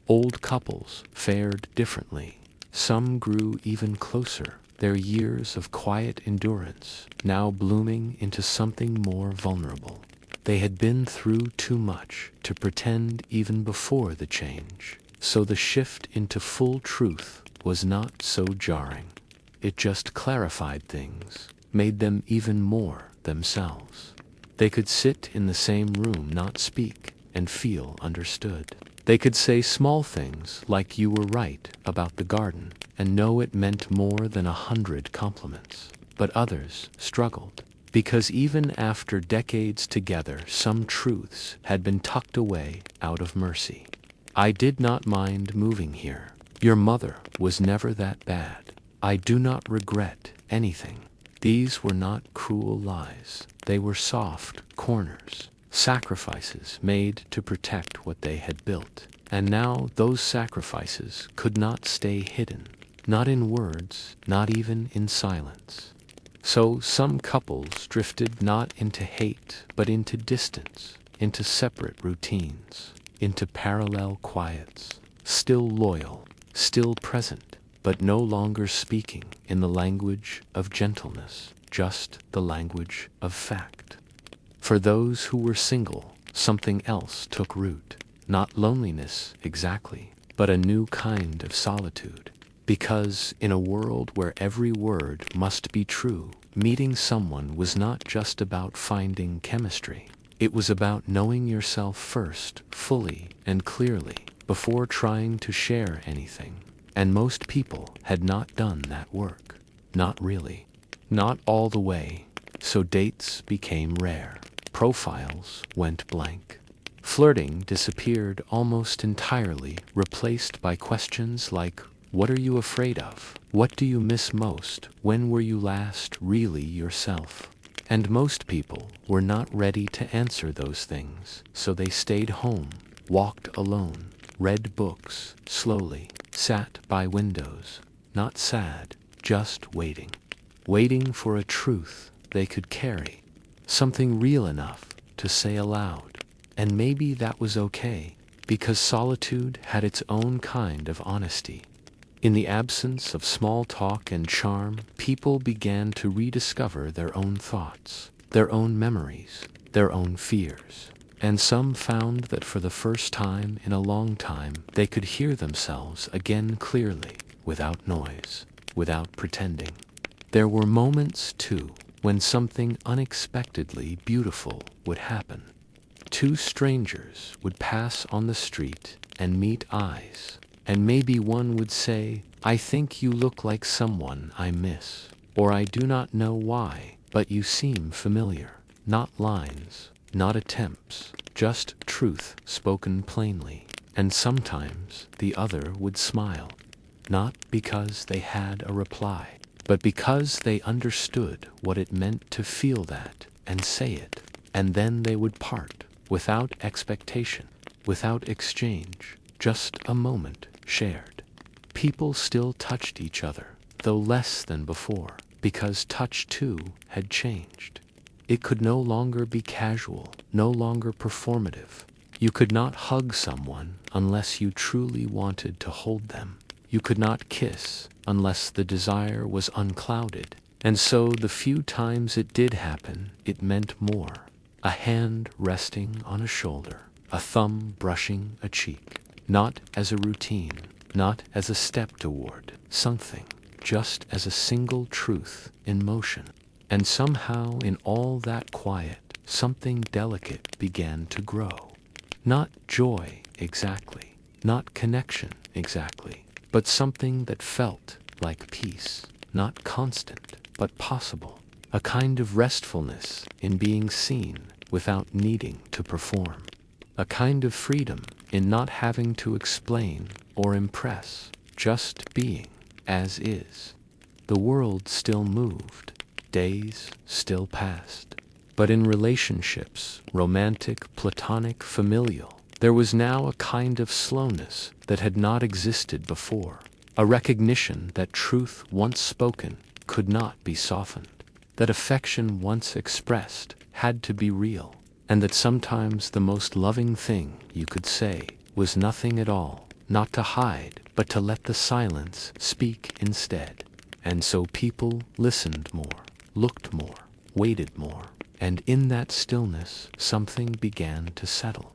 Old couples fared differently. Some grew even closer, their years of quiet endurance now blooming into something more vulnerable. They had been through too much to pretend even before the change, so the shift into full truth was not so jarring. It just clarified things, made them even more themselves. They could sit in the same room, not speak, and feel understood. They could say small things like "you were right" about the garden, and know it meant more than 100 compliments. But others struggled, because even after decades together, some truths had been tucked away out of mercy. "I did not mind moving here. Your mother was never that bad. I do not regret anything." These were not cruel lies. They were soft corners, sacrifices made to protect what they had built. And now those sacrifices could not stay hidden, not in words, not even in silence. So some couples drifted not into hate, but into distance, into separate routines, into parallel quiets, still loyal, still present, but no longer speaking in the language of gentleness, just the language of fact. For those who were single, something else took root, not loneliness exactly, but a new kind of solitude. Because in a world where every word must be true, meeting someone was not just about finding chemistry. It was about knowing yourself first, fully and clearly, before trying to share anything. And most people had not done that work. Not really. Not all the way. So dates became rare. Profiles went blank. Flirting disappeared almost entirely, replaced by questions like, what are you afraid of? What do you miss most? When were you last really yourself? And most people were not ready to answer those things, so they stayed home, walked alone, read books, slowly, sat by windows, not sad, just waiting. Waiting for a truth they could carry, something real enough to say aloud. And maybe that was okay, because solitude had its own kind of honesty. In the absence of small talk and charm, people began to rediscover their own thoughts, their own memories, their own fears. And some found that for the first time in a long time, they could hear themselves again clearly, without noise, without pretending. There were moments, too, when something unexpectedly beautiful would happen. Two strangers would pass on the street and meet eyes. And maybe one would say, I think you look like someone I miss. Or I do not know why, but you seem familiar. Not lines, not attempts, just truth spoken plainly. And sometimes the other would smile. Not because they had a reply, but because they understood what it meant to feel that and say it. And then they would part, without expectation, without exchange, just a moment shared. People still touched each other, though less than before, because touch too had changed. It could no longer be casual, no longer performative. You could not hug someone unless you truly wanted to hold them. You could not kiss unless the desire was unclouded. And so the few times it did happen, it meant more. A hand resting on a shoulder, a thumb brushing a cheek. Not as a routine, not as a step toward something, just as a single truth in motion. And somehow in all that quiet, something delicate began to grow. Not joy exactly, not connection exactly, but something that felt like peace, not constant, but possible. A kind of restfulness in being seen without needing to perform. A kind of freedom in not having to explain or impress, just being as is. The world still moved, days still passed. But in relationships, romantic, platonic, familial, there was now a kind of slowness that had not existed before. A recognition that truth once spoken could not be softened. That affection once expressed had to be real. And that sometimes the most loving thing you could say was nothing at all, not to hide, but to let the silence speak instead. And so people listened more, looked more, waited more, and in that stillness something began to settle.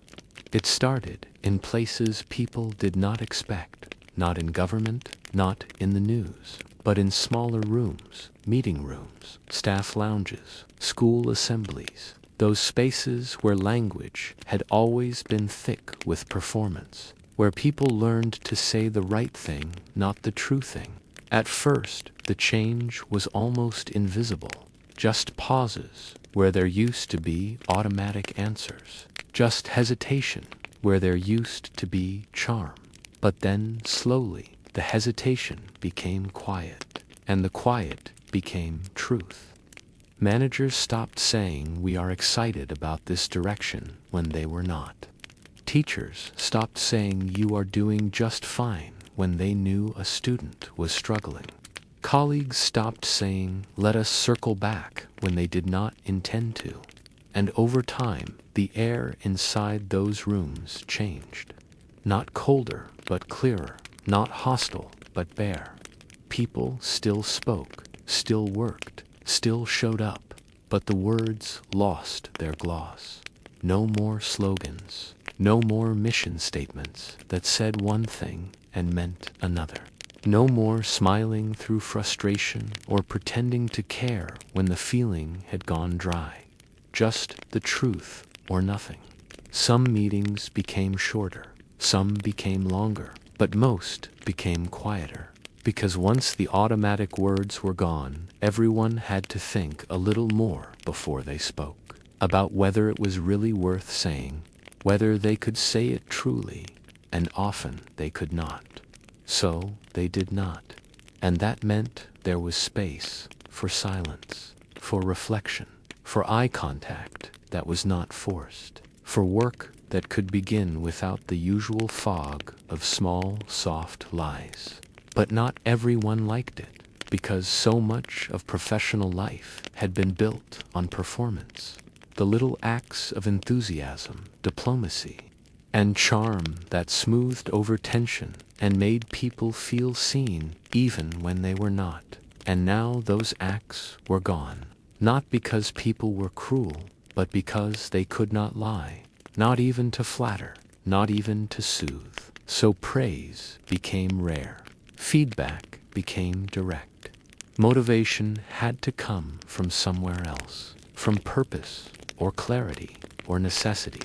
It started in places people did not expect, not in government, not in the news, but in smaller rooms, meeting rooms, staff lounges, school assemblies. Those spaces where language had always been thick with performance, where people learned to say the right thing, not the true thing. At first, the change was almost invisible, just pauses where there used to be automatic answers, just hesitation where there used to be charm. But then, slowly, the hesitation became quiet, and the quiet became truth. Managers stopped saying we are excited about this direction when they were not. Teachers stopped saying you are doing just fine when they knew a student was struggling. Colleagues stopped saying let us circle back when they did not intend to. And over time, the air inside those rooms changed. Not colder, but clearer. Not hostile, but bare. People still spoke, still worked, still showed up, but the words lost their gloss. No more slogans, no more mission statements that said one thing and meant another. No more smiling through frustration or pretending to care when the feeling had gone dry. Just the truth or nothing. Some meetings became shorter, some became longer, but most became quieter. Because once the automatic words were gone, everyone had to think a little more before they spoke. About whether it was really worth saying, whether they could say it truly, and often they could not. So they did not. And that meant there was space for silence, for reflection, for eye contact that was not forced, for work that could begin without the usual fog of small, soft lies. But not everyone liked it, because so much of professional life had been built on performance. The little acts of enthusiasm, diplomacy, and charm that smoothed over tension and made people feel seen even when they were not. And now those acts were gone, not because people were cruel, but because they could not lie, not even to flatter, not even to soothe. So praise became rare. Feedback became direct. Motivation had to come from somewhere else, from purpose or clarity or necessity,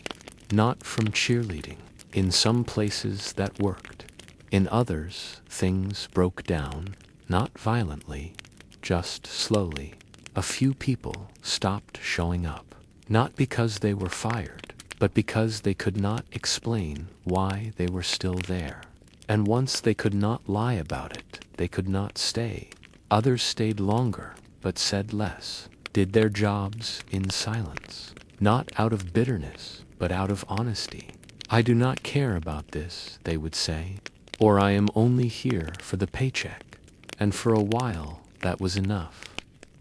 not from cheerleading. In some places that worked. In others, things broke down, not violently, just slowly. A few people stopped showing up, not because they were fired, but because they could not explain why they were still there. And once they could not lie about it, they could not stay. Others stayed longer, but said less, did their jobs in silence, not out of bitterness, but out of honesty. I do not care about this, they would say, or I am only here for the paycheck. And for a while, that was enough.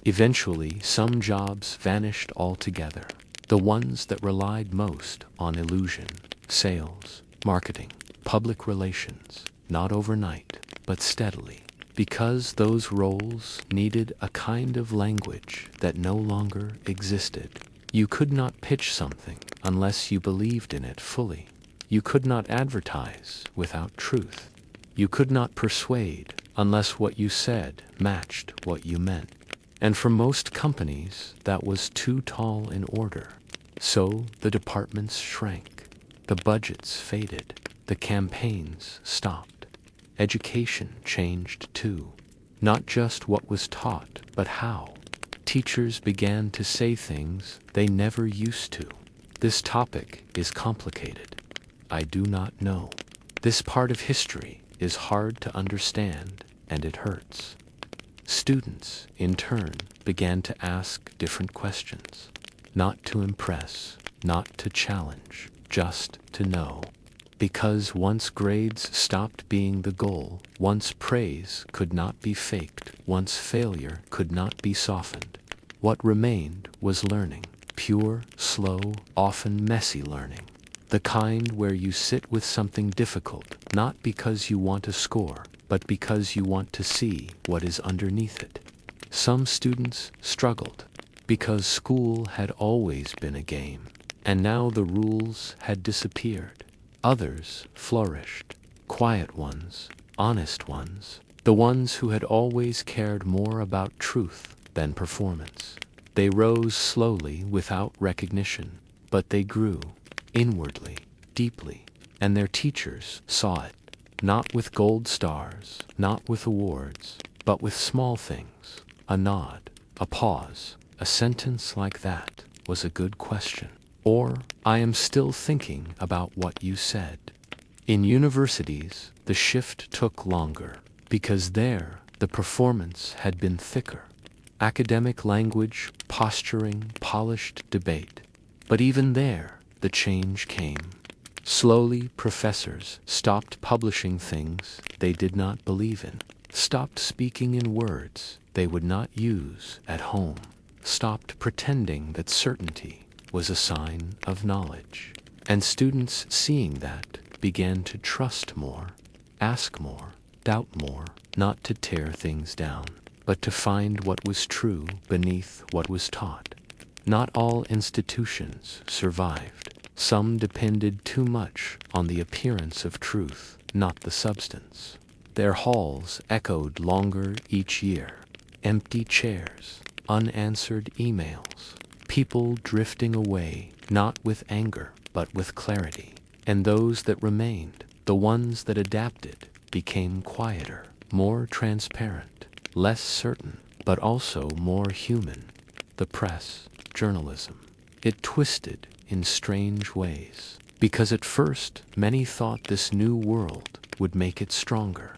Eventually, some jobs vanished altogether, the ones that relied most on illusion, sales, marketing, public relations, not overnight, but steadily, because those roles needed a kind of language that no longer existed. You could not pitch something unless you believed in it fully. You could not advertise without truth. You could not persuade unless what you said matched what you meant. And for most companies, that was too tall an order. So the departments shrank, the budgets faded, the campaigns stopped. Education changed too. Not just what was taught, but how. Teachers began to say things they never used to. This topic is complicated. I do not know. This part of history is hard to understand, and it hurts. Students, in turn, began to ask different questions. Not to impress, not to challenge, just to know. Because once grades stopped being the goal, once praise could not be faked, once failure could not be softened, what remained was learning. Pure, slow, often messy learning. The kind where you sit with something difficult, not because you want a score, but because you want to see what is underneath it. Some students struggled, because school had always been a game, and now the rules had disappeared. Others flourished, quiet ones, honest ones, the ones who had always cared more about truth than performance. They rose slowly without recognition, but they grew, inwardly, deeply, and their teachers saw it, not with gold stars, not with awards, but with small things, a nod, a pause, a sentence like that was a good question. Or, I am still thinking about what you said. In universities, the shift took longer, because there, the performance had been thicker. Academic language, posturing, polished debate. But even there, the change came. Slowly, professors stopped publishing things they did not believe in, stopped speaking in words they would not use at home, stopped pretending that certainty was a sign of knowledge. And students, seeing that, began to trust more, ask more, doubt more, not to tear things down, but to find what was true beneath what was taught. Not all institutions survived. Some depended too much on the appearance of truth, not the substance. Their halls echoed longer each year. Empty chairs, unanswered emails, people drifting away, not with anger, but with clarity. And those that remained, the ones that adapted, became quieter, more transparent, less certain, but also more human. The press, journalism, it twisted in strange ways, because at first many thought this new world would make it stronger.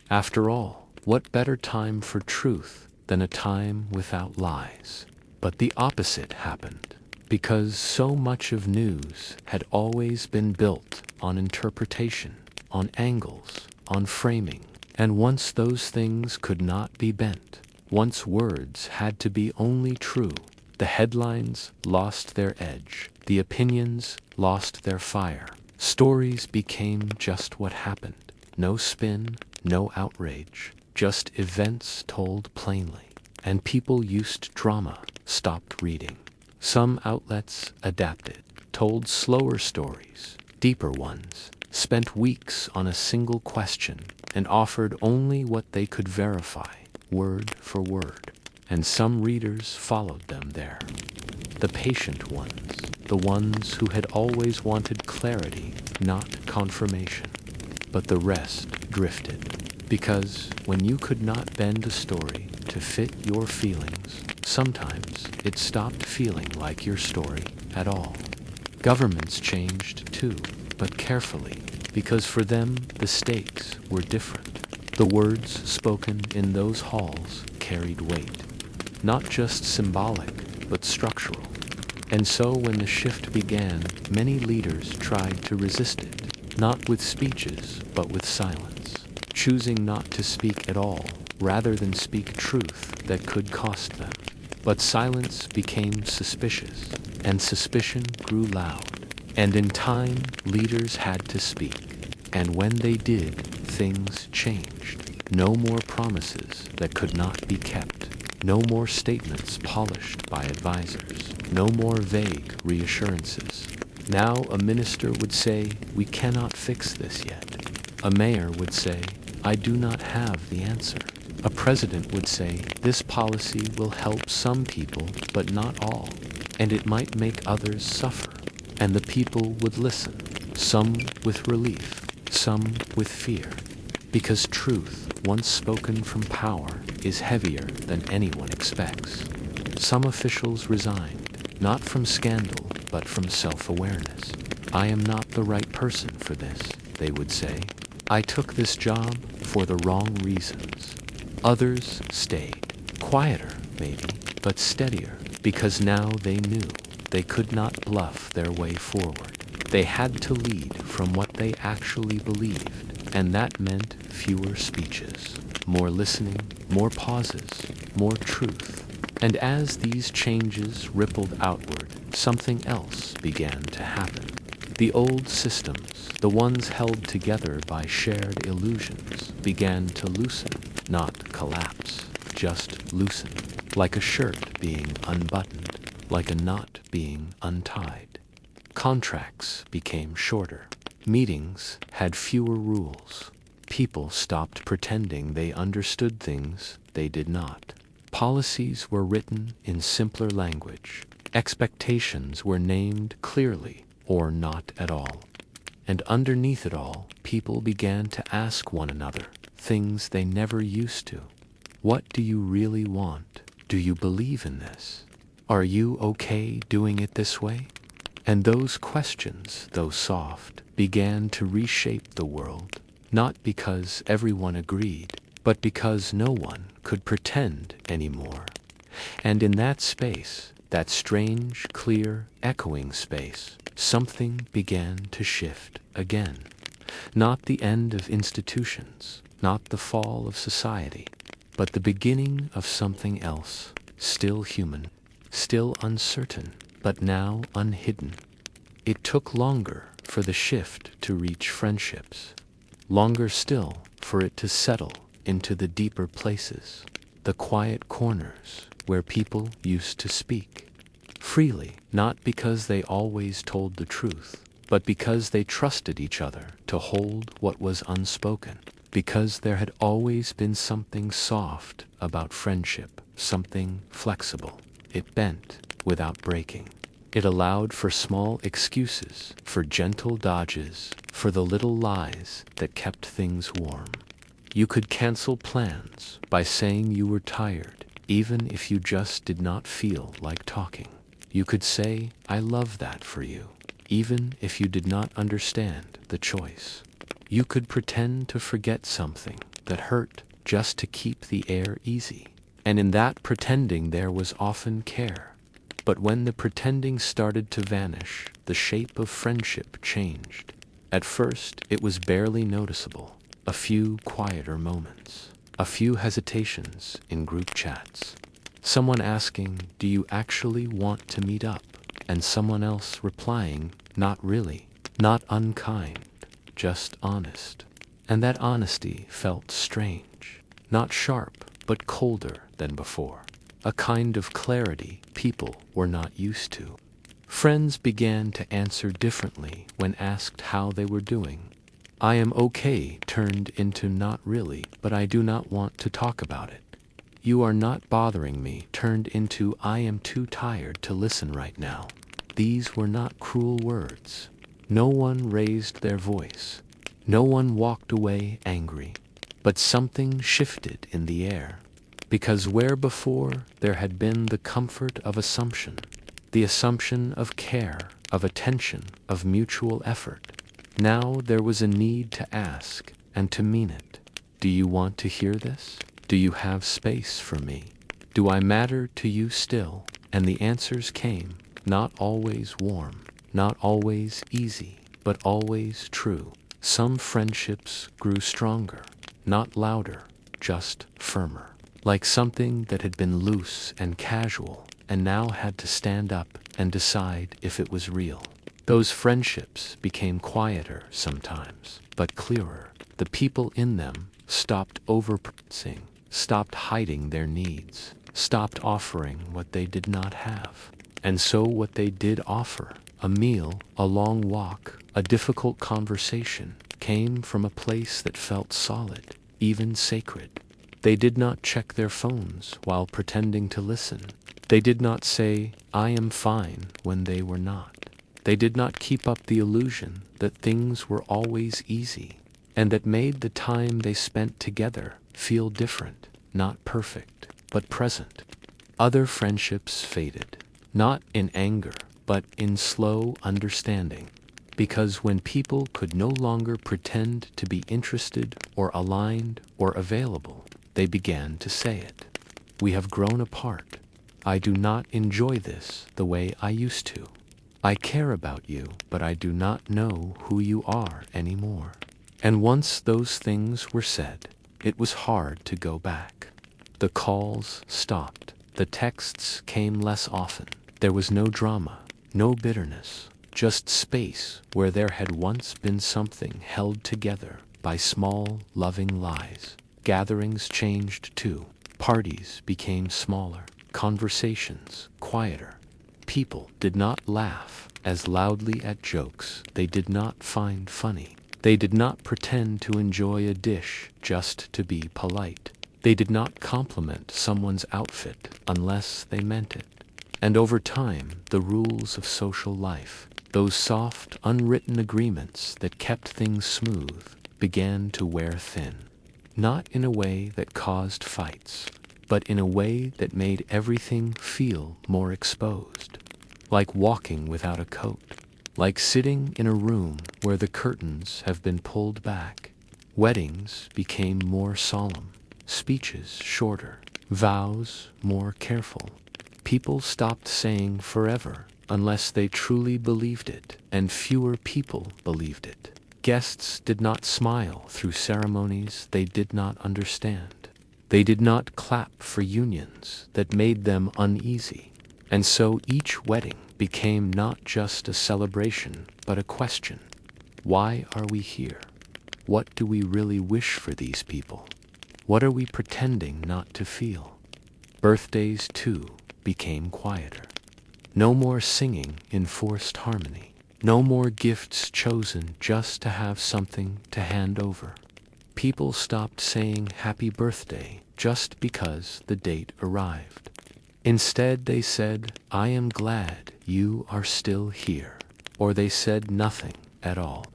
After all, what better time for truth than a time without lies? But the opposite happened, because so much of news had always been built on interpretation, on angles, on framing, and once those things could not be bent, once words had to be only true, the headlines lost their edge, the opinions lost their fire. Stories became just what happened. No spin, no outrage, just events told plainly. And people used drama, stopped reading. Some outlets adapted, told slower stories, deeper ones, spent weeks on a single question, and offered only what they could verify, word for word. And some readers followed them there. The patient ones, the ones who had always wanted clarity, not confirmation. But the rest drifted, because when you could not bend a story to fit your feelings, sometimes it stopped feeling like your story at all. Governments changed too, but carefully, because for them the stakes were different. The words spoken in those halls carried weight, not just symbolic, but structural. And so when the shift began, many leaders tried to resist it, not with speeches, but with silence, choosing not to speak at all, rather than speak truth that could cost them. But silence became suspicious, and suspicion grew loud. And in time, leaders had to speak. And when they did, things changed. No more promises that could not be kept. No more statements polished by advisors. No more vague reassurances. Now a minister would say, "We cannot fix this yet." A mayor would say, "I do not have the answer." A president would say, "This policy will help some people, but not all, and it might make others suffer." And the people would listen, some with relief, some with fear, because truth, once spoken from power, is heavier than anyone expects. Some officials resigned, not from scandal, but from self-awareness. "I am not the right person for this," they would say. "I took this job for the wrong reasons." Others stayed, quieter maybe, but steadier, because now they knew they could not bluff their way forward. They had to lead from what they actually believed, and that meant fewer speeches, more listening, more pauses, more truth. And as these changes rippled outward, something else began to happen. The old systems, the ones held together by shared illusions, began to loosen, not collapse, just loosen, like a shirt being unbuttoned, like a knot being untied. Contracts became shorter. Meetings had fewer rules. People stopped pretending they understood things they did not. Policies were written in simpler language. Expectations were named clearly or not at all. And underneath it all, people began to ask one another things they never used to. What do you really want? Do you believe in this? Are you okay doing it this way? And those questions, though soft, began to reshape the world, not because everyone agreed, but because no one could pretend anymore. And in that space, that strange, clear, echoing space, something began to shift again. Not the end of institutions, not the fall of society, but the beginning of something else, still human, still uncertain, but now unhidden. It took longer for the shift to reach friendships, longer still for it to settle into the deeper places, the quiet corners where people used to speak freely, not because they always told the truth, but because they trusted each other to hold what was unspoken. because there had always been something soft about friendship, something flexible. It bent without breaking. It allowed for small excuses, for gentle dodges, for the little lies that kept things warm. You could cancel plans by saying you were tired, even if you just did not feel like talking. You could say, "I love that for you," even if you did not understand the choice. You could pretend to forget something that hurt just to keep the air easy. And in that pretending there was often care. But when the pretending started to vanish, the shape of friendship changed. At first, it was barely noticeable. A few quieter moments. A few hesitations in group chats. Someone asking, "Do you actually want to meet up?" And someone else replying, "Not really." Not unkind, just honest. And that honesty felt strange. Not sharp, but colder than before. A kind of clarity people were not used to. Friends began to answer differently when asked how they were doing. "I am okay" turned into "not really, but I do not want to talk about it." "You are not bothering me" turned into "I am too tired to listen right now." These were not cruel words. No one raised their voice. No one walked away angry. But something shifted in the air. Because where before there had been the comfort of assumption, the assumption of care, of attention, of mutual effort, now there was a need to ask, and to mean it. "Do you want to hear this? Do you have space for me? Do I matter to you still?" And the answers came, not always warm, not always easy, but always true. Some friendships grew stronger, not louder, just firmer. Like something that had been loose and casual, and now had to stand up and decide if it was real. Those friendships became quieter sometimes, but clearer. The people in them stopped overpromising, stopped hiding their needs, stopped offering what they did not have. And so what they did offer, a meal, a long walk, a difficult conversation, came from a place that felt solid, even sacred. They did not check their phones while pretending to listen. They did not say, "I am fine," when they were not. They did not keep up the illusion that things were always easy, and that made the time they spent together feel different, not perfect, but present. Other friendships faded, not in anger, but in slow understanding. Because when people could no longer pretend to be interested or aligned or available, they began to say it. "We have grown apart. I do not enjoy this the way I used to. I care about you, but I do not know who you are anymore." And once those things were said, it was hard to go back. The calls stopped. The texts came less often. There was no drama, no bitterness, just space where there had once been something held together by small, loving lies. Gatherings changed too. Parties became smaller, conversations quieter. People did not laugh as loudly at jokes they did not find funny. They did not pretend to enjoy a dish just to be polite. They did not compliment someone's outfit unless they meant it. And over time, the rules of social life, those soft, unwritten agreements that kept things smooth, began to wear thin. Not in a way that caused fights, but in a way that made everything feel more exposed. Like walking without a coat. Like sitting in a room where the curtains have been pulled back. Weddings became more solemn. Speeches shorter. Vows more careful. People stopped saying forever unless they truly believed it, and fewer people believed it. Guests did not smile through ceremonies they did not understand. They did not clap for unions that made them uneasy. And so each wedding became not just a celebration, but a question. Why are we here? What do we really wish for these people? What are we pretending not to feel? Birthdays, too, became quieter. No more singing in forced harmony. No more gifts chosen just to have something to hand over. People stopped saying happy birthday just because the date arrived. Instead, they said, I am glad you are still here. Or they said nothing at all.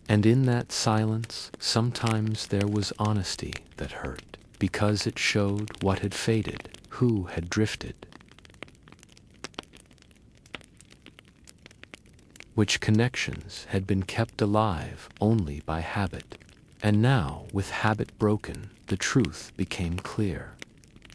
And in that silence, sometimes there was honesty that hurt, because it showed what had faded, who had drifted, which connections had been kept alive only by habit. And now, with habit broken, the truth became clear.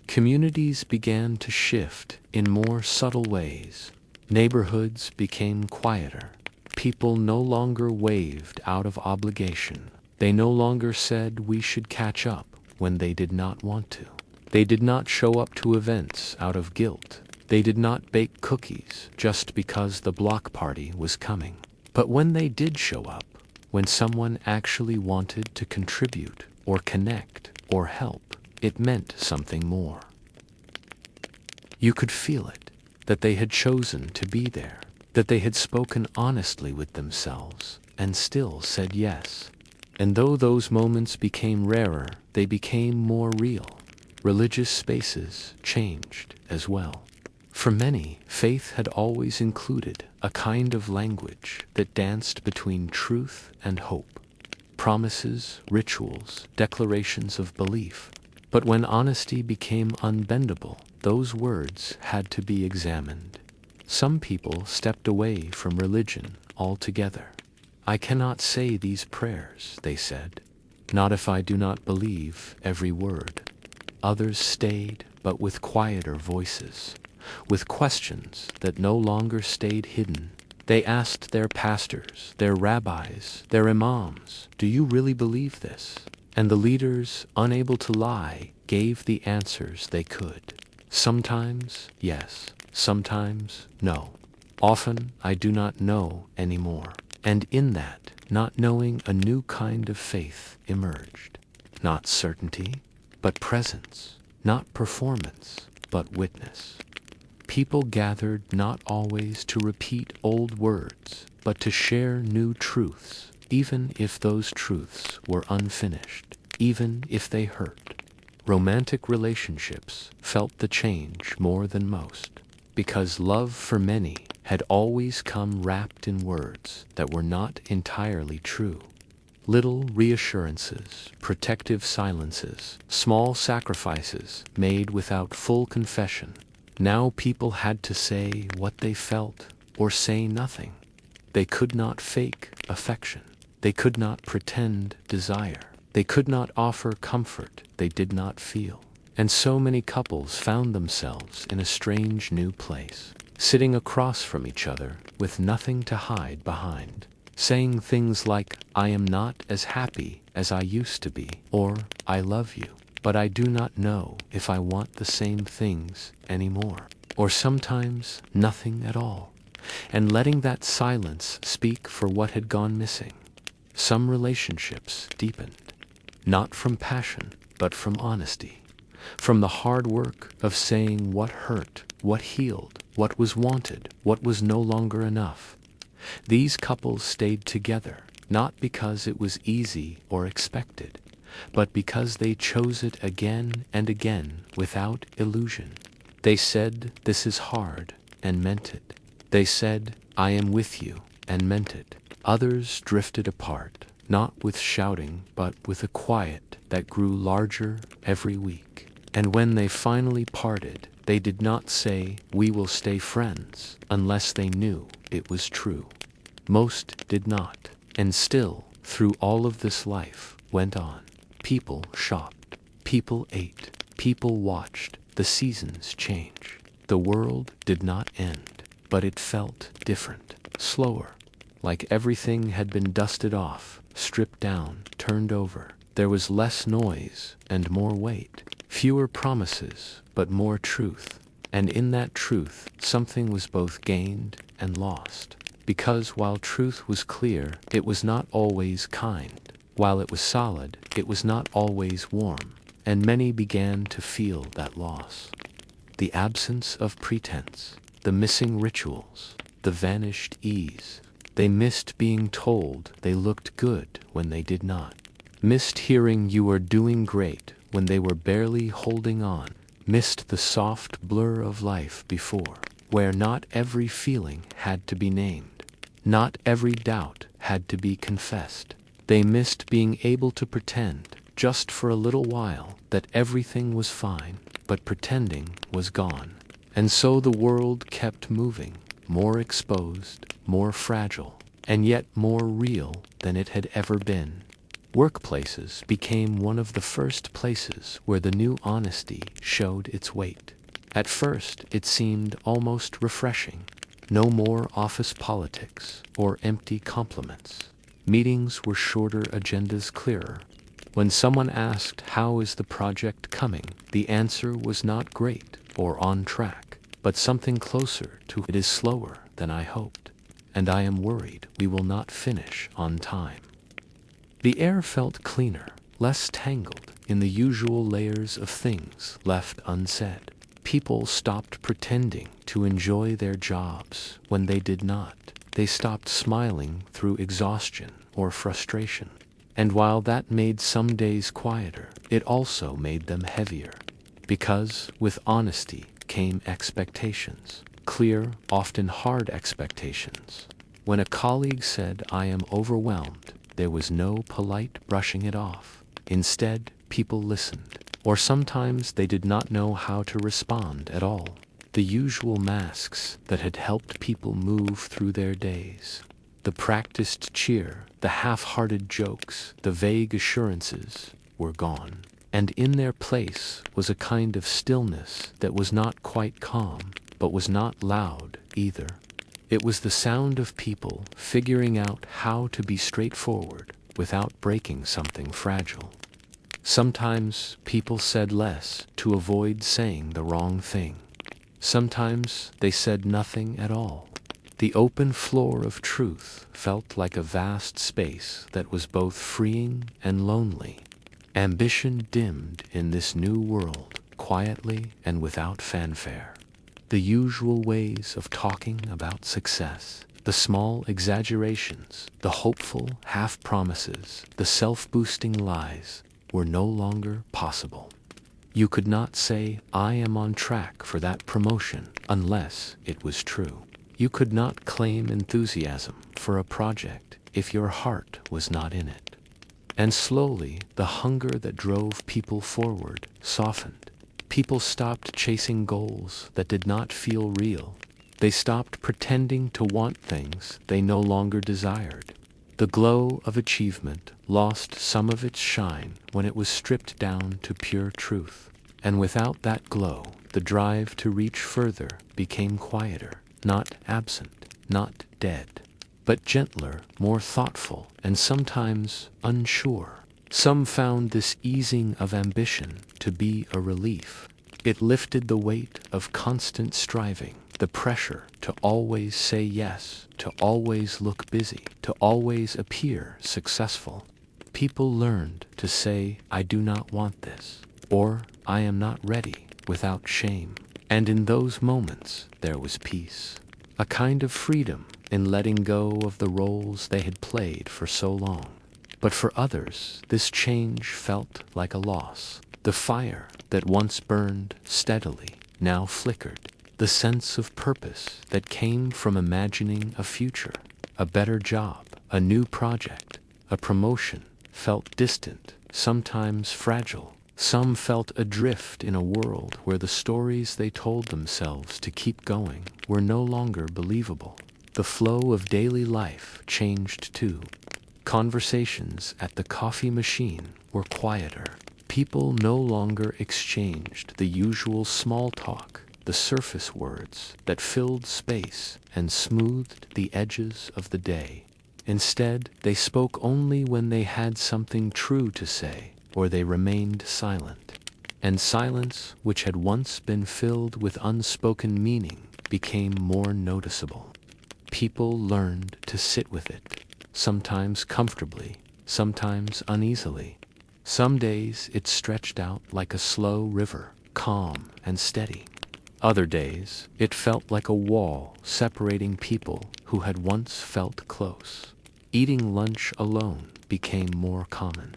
Communities began to shift in more subtle ways. Neighborhoods became quieter. People no longer waved out of obligation. They no longer said we should catch up when they did not want to. They did not show up to events out of guilt. They did not bake cookies just because the block party was coming. But when they did show up, when someone actually wanted to contribute or connect or help, it meant something more. You could feel it, that they had chosen to be there, that they had spoken honestly with themselves and still said yes. And though those moments became rarer, they became more real. Religious spaces changed as well. For many, faith had always included a kind of language that danced between truth and hope. Promises, rituals, declarations of belief. But when honesty became unbendable, those words had to be examined. Some people stepped away from religion altogether. I cannot say these prayers, they said, not if I do not believe every word. Others stayed, but with quieter voices, with questions that no longer stayed hidden. They asked their pastors, their rabbis, their imams, do you really believe this? And the leaders, unable to lie, gave the answers they could. Sometimes, yes. Sometimes, no. Often, I do not know anymore. And in that, not knowing, a new kind of faith emerged. Not certainty, but presence. Not performance, but witness. People gathered not always to repeat old words, but to share new truths, even if those truths were unfinished, even if they hurt. Romantic relationships felt the change more than most, because love for many had always come wrapped in words that were not entirely true. Little reassurances, protective silences, small sacrifices made without full confession. Now people had to say what they felt or say nothing. They could not fake affection. They could not pretend desire. They could not offer comfort they did not feel. And so many couples found themselves in a strange new place, sitting across from each other with nothing to hide behind, saying things like, I am not as happy as I used to be, or I love you, but I do not know if I want the same things anymore, or sometimes nothing at all, and letting that silence speak for what had gone missing. Some relationships deepened, not from passion, but from honesty, from the hard work of saying what hurt, what healed, what was wanted, what was no longer enough. These couples stayed together, not because it was easy or expected, but because they chose it again and again without illusion. They said, this is hard, and meant it. They said, I am with you, and meant it. Others drifted apart, not with shouting, but with a quiet that grew larger every week. And when they finally parted, they did not say, we will stay friends, unless they knew it was true. Most did not, and still, through all of this, life went on. People shopped, people ate, people watched the seasons change. The world did not end, but it felt different, slower, like everything had been dusted off, stripped down, turned over. There was less noise and more weight, fewer promises, but more truth. And in that truth, something was both gained and lost. Because while truth was clear, it was not always kind. While it was solid, it was not always warm. And many began to feel that loss. The absence of pretense, the missing rituals, the vanished ease. They missed being told they looked good when they did not. Missed hearing you are doing great when they were barely holding on. Missed the soft blur of life before, where not every feeling had to be named. Not every doubt had to be confessed. They missed being able to pretend, just for a little while, that everything was fine, but pretending was gone. And so the world kept moving, more exposed, more fragile, and yet more real than it had ever been. Workplaces became one of the first places where the new honesty showed its weight. At first, it seemed almost refreshing. No more office politics or empty compliments. Meetings were shorter, agendas clearer. When someone asked, "How is the project coming?" the answer was not great or on track, but something closer to "It is slower than I hoped, and I am worried we will not finish on time." The air felt cleaner, less tangled in the usual layers of things left unsaid. People stopped pretending to enjoy their jobs when they did not. They stopped smiling through exhaustion or frustration. And while that made some days quieter, it also made them heavier. Because with honesty came expectations. Clear, often hard expectations. When a colleague said, "I am overwhelmed," there was no polite brushing it off. Instead, people listened. Or sometimes they did not know how to respond at all. The usual masks that had helped people move through their days. The practiced cheer, the half-hearted jokes, the vague assurances were gone. And in their place was a kind of stillness that was not quite calm, but was not loud either. It was the sound of people figuring out how to be straightforward without breaking something fragile. Sometimes people said less to avoid saying the wrong thing. Sometimes they said nothing at all. The open floor of truth felt like a vast space that was both freeing and lonely. Ambition dimmed in this new world, quietly and without fanfare. The usual ways of talking about success, the small exaggerations, the hopeful half-promises, the self-boosting lies, were no longer possible. You could not say, "I am on track for that promotion," unless it was true. You could not claim enthusiasm for a project if your heart was not in it. And slowly, the hunger that drove people forward softened. People stopped chasing goals that did not feel real. They stopped pretending to want things they no longer desired. The glow of achievement lost some of its shine when it was stripped down to pure truth. And without that glow, the drive to reach further became quieter, not absent, not dead, but gentler, more thoughtful, and sometimes unsure. Some found this easing of ambition to be a relief. It lifted the weight of constant striving, the pressure to always say yes, to always look busy, to always appear successful. People learned to say, "I do not want this," or "I am not ready," without shame. And in those moments, there was peace. A kind of freedom in letting go of the roles they had played for so long. But for others, this change felt like a loss. The fire that once burned steadily now flickered. The sense of purpose that came from imagining a future, a better job, a new project, a promotion, felt distant, sometimes fragile. Some felt adrift in a world where the stories they told themselves to keep going were no longer believable. The flow of daily life changed too. Conversations at the coffee machine were quieter. People no longer exchanged the usual small talk, the surface words that filled space and smoothed the edges of the day. Instead, they spoke only when they had something true to say, or they remained silent. And silence, which had once been filled with unspoken meaning, became more noticeable. People learned to sit with it, sometimes comfortably, sometimes uneasily. Some days it stretched out like a slow river, calm and steady. Other days it felt like a wall separating people who had once felt close. Eating lunch alone became more common.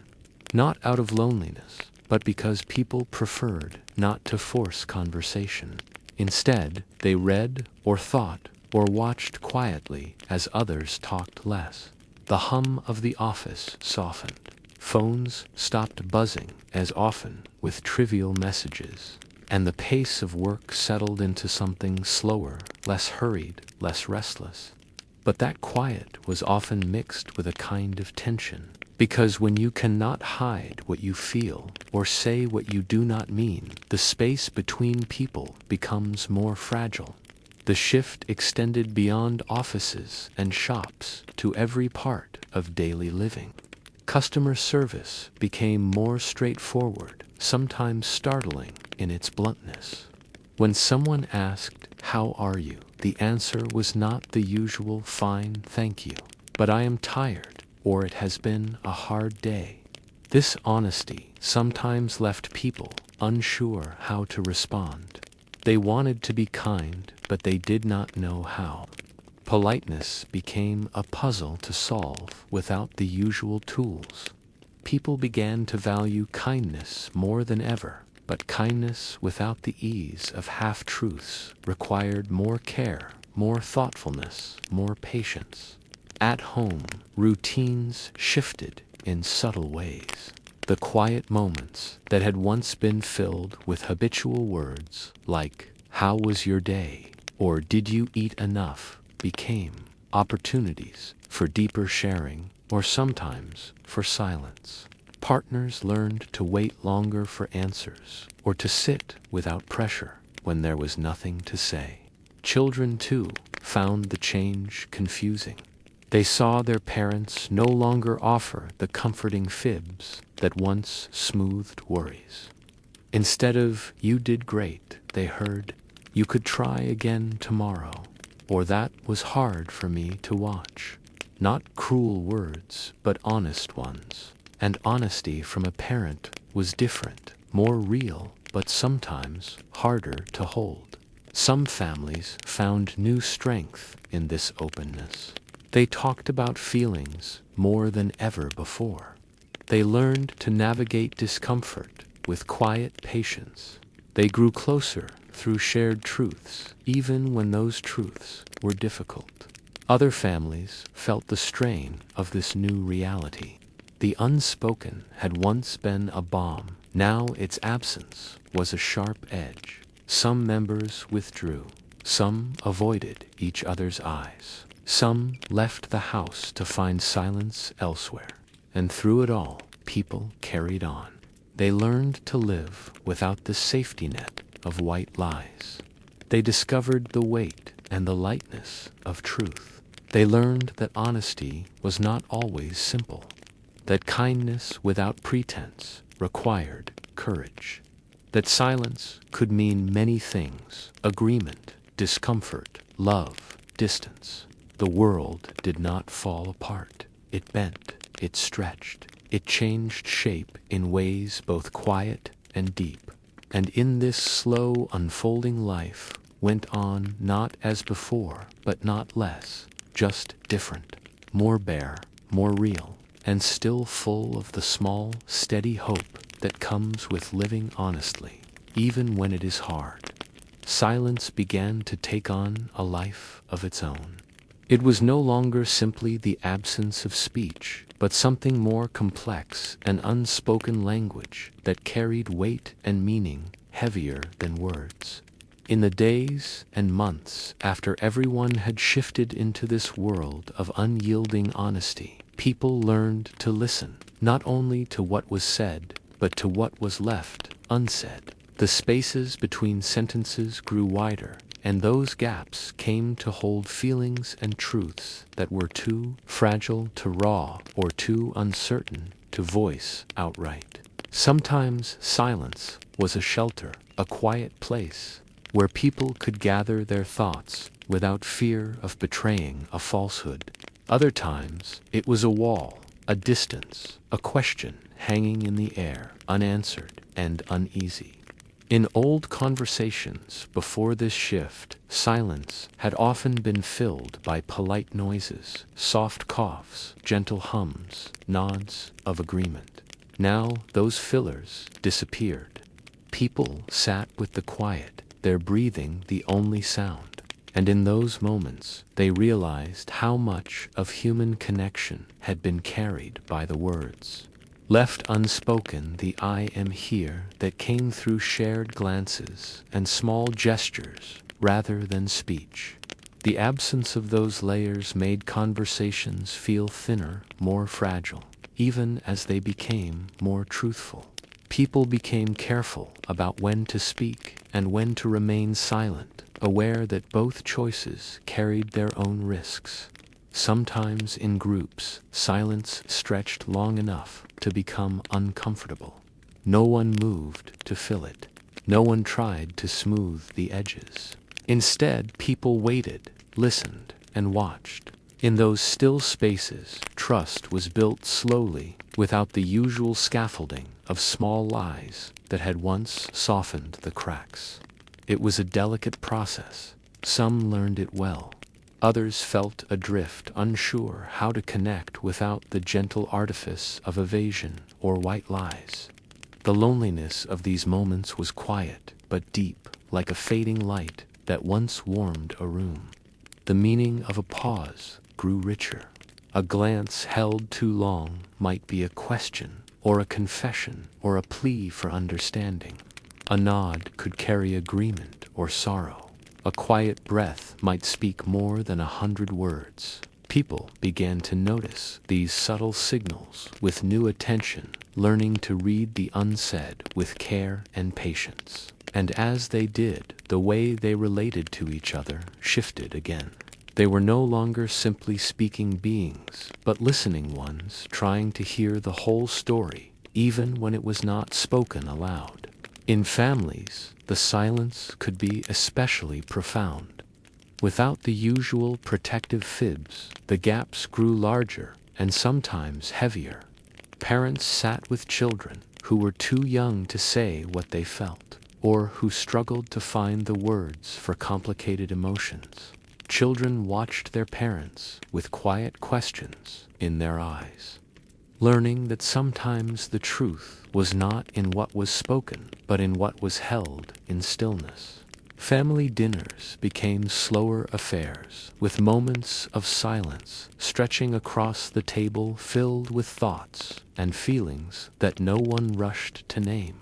Not out of loneliness, but because people preferred not to force conversation. Instead, they read or thought or watched quietly as others talked less. The hum of the office softened. Phones stopped buzzing as often with trivial messages, and the pace of work settled into something slower, less hurried, less restless. But that quiet was often mixed with a kind of tension, because when you cannot hide what you feel or say what you do not mean, the space between people becomes more fragile. The shift extended beyond offices and shops to every part of daily living. Customer service became more straightforward, sometimes startling in its bluntness. When someone asked, "How are you?" the answer was not the usual "fine, thank you," but "I am tired," or "it has been a hard day." This honesty sometimes left people unsure how to respond. They wanted to be kind, but they did not know how. Politeness became a puzzle to solve without the usual tools. People began to value kindness more than ever, but kindness without the ease of half-truths required more care, more thoughtfulness, more patience. At home, routines shifted in subtle ways. The quiet moments that had once been filled with habitual words like, "How was your day?" or "Did you eat enough?" became opportunities for deeper sharing, or sometimes for silence. Partners learned to wait longer for answers, or to sit without pressure when there was nothing to say. Children, too, found the change confusing. They saw their parents no longer offer the comforting fibs that once smoothed worries. Instead of "You did great," they heard, "You could try again tomorrow," or "That was hard for me to watch." Not cruel words, but honest ones. And honesty from a parent was different, more real, but sometimes harder to hold. Some families found new strength in this openness. They talked about feelings more than ever before. They learned to navigate discomfort with quiet patience. They grew closer through shared truths, even when those truths were difficult. Other families felt the strain of this new reality. The unspoken had once been a balm. Now its absence was a sharp edge. Some members withdrew. Some avoided each other's eyes. Some left the house to find silence elsewhere. And through it all, people carried on. They learned to live without the safety net of white lies. They discovered the weight and the lightness of truth. They learned that honesty was not always simple, that kindness without pretense required courage, that silence could mean many things: agreement, discomfort, love, distance. The world did not fall apart. It bent, it stretched, it changed shape in ways both quiet and deep. And in this slow unfolding life went on not as before, but not less, just different, more bare, more real, and still full of the small, steady hope that comes with living honestly, even when it is hard. Silence began to take on a life of its own. It was no longer simply the absence of speech, but something more complex, an unspoken language that carried weight and meaning heavier than words. In the days and months after everyone had shifted into this world of unyielding honesty, people learned to listen, not only to what was said, but to what was left unsaid. The spaces between sentences grew wider, and those gaps came to hold feelings and truths that were too fragile to raw or too uncertain to voice outright. Sometimes silence was a shelter, a quiet place, where people could gather their thoughts without fear of betraying a falsehood. Other times, it was a wall, a distance, a question hanging in the air, unanswered and uneasy. In old conversations before this shift, silence had often been filled by polite noises, soft coughs, gentle hums, nods of agreement. Now those fillers disappeared. People sat with the quiet, their breathing the only sound. And in those moments, they realized how much of human connection had been carried by the words. Left unspoken, the "I am here" that came through shared glances and small gestures rather than speech. The absence of those layers made conversations feel thinner, more fragile, even as they became more truthful. People became careful about when to speak and when to remain silent, aware that both choices carried their own risks. Sometimes in groups, silence stretched long enough to become uncomfortable. No one moved to fill it. No one tried to smooth the edges. Instead, people waited, listened, and watched. In those still spaces, trust was built slowly, without the usual scaffolding of small lies that had once softened the cracks. It was a delicate process. Some learned it well. Others felt adrift, unsure how to connect without the gentle artifice of evasion or white lies. The loneliness of these moments was quiet, but deep, like a fading light that once warmed a room. The meaning of a pause grew richer. A glance held too long might be a question, or a confession, or a plea for understanding. A nod could carry agreement or sorrow. A quiet breath might speak more than 100 words. People began to notice these subtle signals with new attention, learning to read the unsaid with care and patience. And as they did, the way they related to each other shifted again. They were no longer simply speaking beings, but listening ones, trying to hear the whole story, even when it was not spoken aloud. In families, the silence could be especially profound. Without the usual protective fibs, the gaps grew larger and sometimes heavier. Parents sat with children who were too young to say what they felt, or who struggled to find the words for complicated emotions. Children watched their parents with quiet questions in their eyes, learning that sometimes the truth was not in what was spoken, but in what was held in stillness. Family dinners became slower affairs, with moments of silence stretching across the table filled with thoughts and feelings that no one rushed to name.